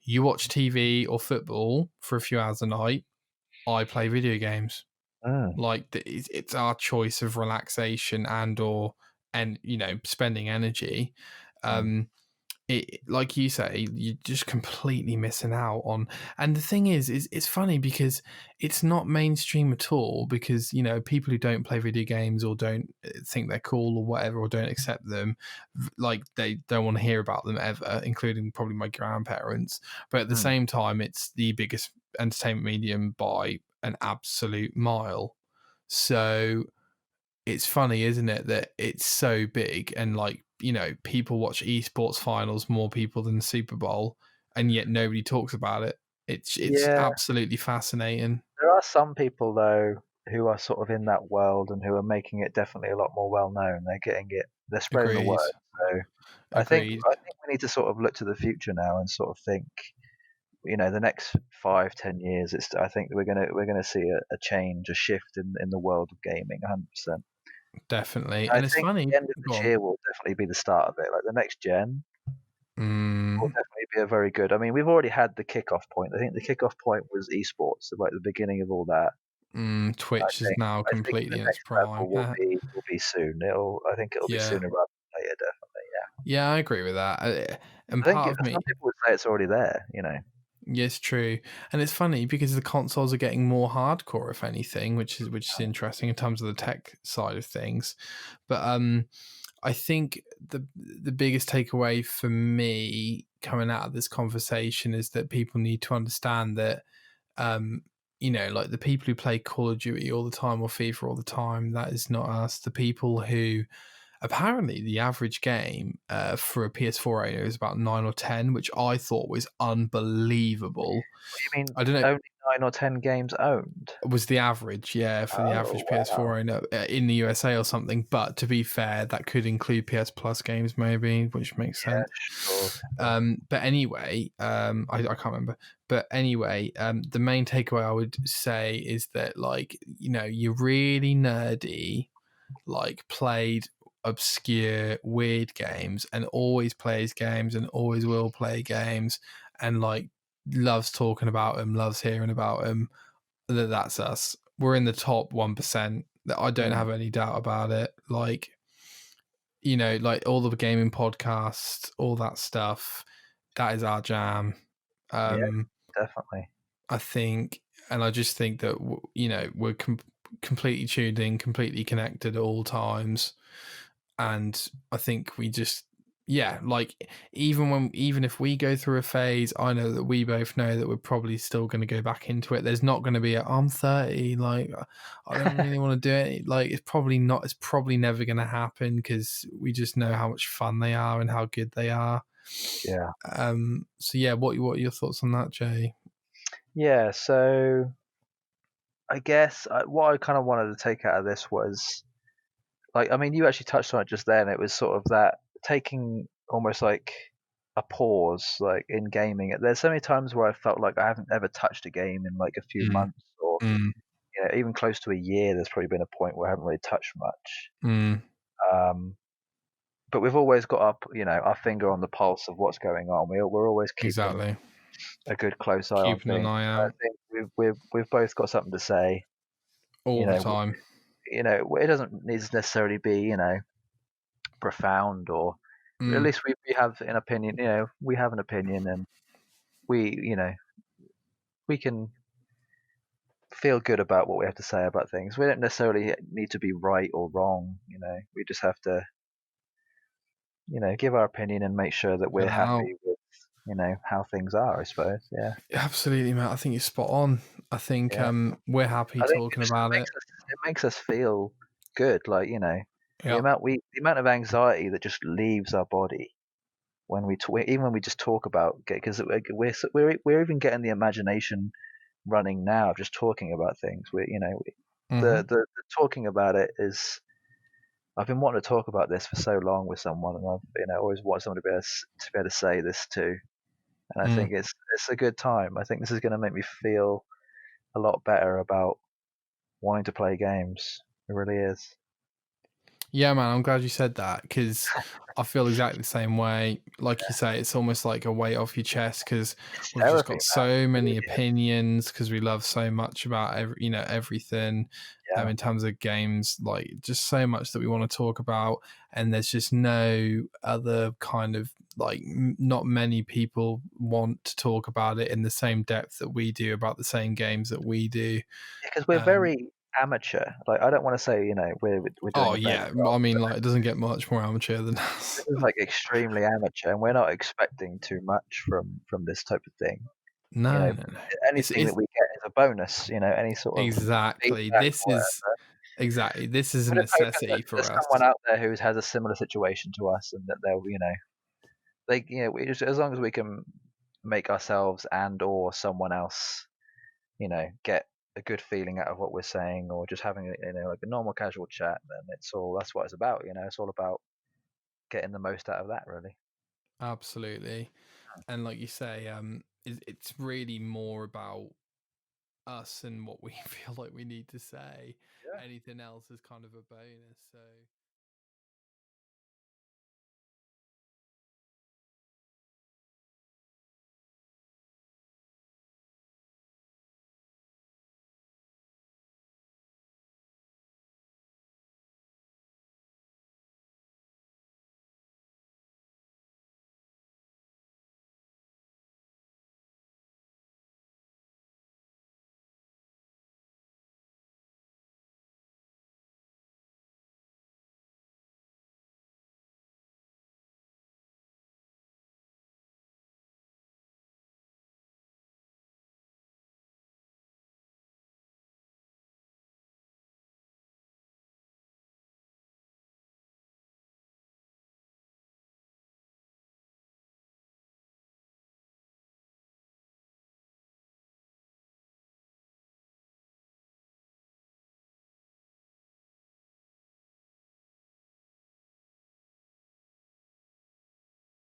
you watch TV or football for a few hours a night. I play video games. Mm, Like, it's our choice of relaxation and spending energy. mm, Um, like you say, you're just completely missing out on. And the thing is it's funny because it's not mainstream at all, because people who don't play video games or don't think they're cool or whatever, or don't accept them, like, they don't want to hear about them ever, including probably my grandparents. But at the mm. same time, it's the biggest entertainment medium by an absolute mile. So it's funny, isn't it, that it's so big, and like people watch esports finals more people than the Super Bowl, and yet nobody talks about it. It's Yeah, absolutely fascinating. there are some people though who are sort of in that world and who are making it definitely a lot more well known. They're spreading the Agreed. word. So I think Agreed. we need to sort of look to the future now and sort of think, the next 5-10 years. I think we're gonna see a change, a shift in the world of gaming, 100%. Definitely. I And it's think funny. the end of Go this on. year will definitely be the start of it. Like the next gen will Mm, definitely be a very good. I mean, we've already had the kickoff point. I think the kickoff point was esports, so like the beginning of all that. I Twitch is think now I think the completely in its next level prime. will be soon. I think it'll be Yeah. sooner rather than later, definitely. Yeah. Yeah, I agree with that. And I think part of some me, people would say it's already there. yeah, it's true. And it's funny because the consoles are getting more hardcore, if anything, which is interesting in terms of the tech side of things. But I think the biggest takeaway for me coming out of this conversation is that people need to understand that like the people who play Call of Duty all the time or FIFA all the time, that is not us. The people who apparently the average game for a PS4 owner is about 9 or 10, which I thought was unbelievable. What do you mean? I don't know. Only 9 or 10 games owned? Was the average, yeah, for the Oh average wow. PS4 owner in the USA or something. But to be fair, that could include PS Plus games, maybe, which makes Yeah, sense. sure. Sure. But anyway, I can't remember. But anyway, the main takeaway I would say is that, like, you're really nerdy, like, played obscure, weird games and always plays games and always will play games and, like, loves talking about them, loves hearing about them. That's us. We're in the top 1%. That I don't Hmm. have any doubt about it. Like, like all the gaming podcasts, all that stuff, that is our jam. Yeah, Um, definitely. I think, and I just think that we're completely tuned in, completely connected at all times, and I think we just, yeah, like even if we go through a phase, I know that we both know that we're probably still going to go back into it. There's not going to be I'm 30, like I don't really want to do it. Like it's probably not. It's probably never going to happen because we just know how much fun they are and how good they are. Yeah. So yeah, what are your thoughts on that, Jay? Yeah. So I guess what I kind of wanted to take out of this was, like, I mean, you actually touched on it just then. It was sort of that taking almost like a pause, like in gaming. There's so many times where I felt like I haven't ever touched a game in like a few Mm, months, or mm, even close to a year. There's probably been a point where I haven't really touched much. mm, Um, but we've always got our finger on the pulse of what's going on. We're always keeping exactly. a good close eye on Keeping an things. eye I out think we've both got something to say. You all the know, time. it doesn't need to necessarily be profound, or at Mm. least we have an opinion. We have an opinion, and we can feel good about what we have to say about things. We don't necessarily need to be right or wrong. We just have to give our opinion and make sure that we're Fill it out. happy with how things are. I suppose. Yeah. Absolutely, Matt. I think you're spot on. I think Yeah. we're happy I think talking it about it. makes us feel good. Like Yeah. the amount of anxiety that just leaves our body when we talk, even when we just talk about, because we're even getting the imagination running now, just talking about things. Hmm. The talking about it is. I've been wanting to talk about this for so long with someone, and I've always wanted someone to be able to say this too. And I Mm. think it's a good time. I think this is going to make me feel a lot better about wanting to play games. It really is. Yeah, man. I'm glad you said that because I feel exactly the same way. Like you say, it's almost like a weight off your chest because It's we've just therapy, got man. so It many really is. opinions because we love so much about everything. Yeah. In terms of games, like just so much that we want to talk about, and there's just no other kind of like not many people want to talk about it in the same depth that we do about the same games that we do. Because we're Um, very amateur. Like, I don't want to say we're doing oh a better yeah, job, I mean but like it doesn't get much more amateur than this us. is like extremely amateur, and we're not expecting too much from this type of thing. You No, know, no, no. anything that It's we get is a bonus. Any sort of exactly feedback this or is whatever. exactly. This is a But if hoping that necessity there's for us. someone out there who has a similar situation to us, and that they'll, we just, as long as we can make ourselves and or someone else, get a good feeling out of what we're saying, or just having like a normal casual chat, then that's what it's about. It's all about getting the most out of that, really. Absolutely. And like you say, it's really more about us and what we feel like we need to say. Yeah. Anything else is kind of a bonus. So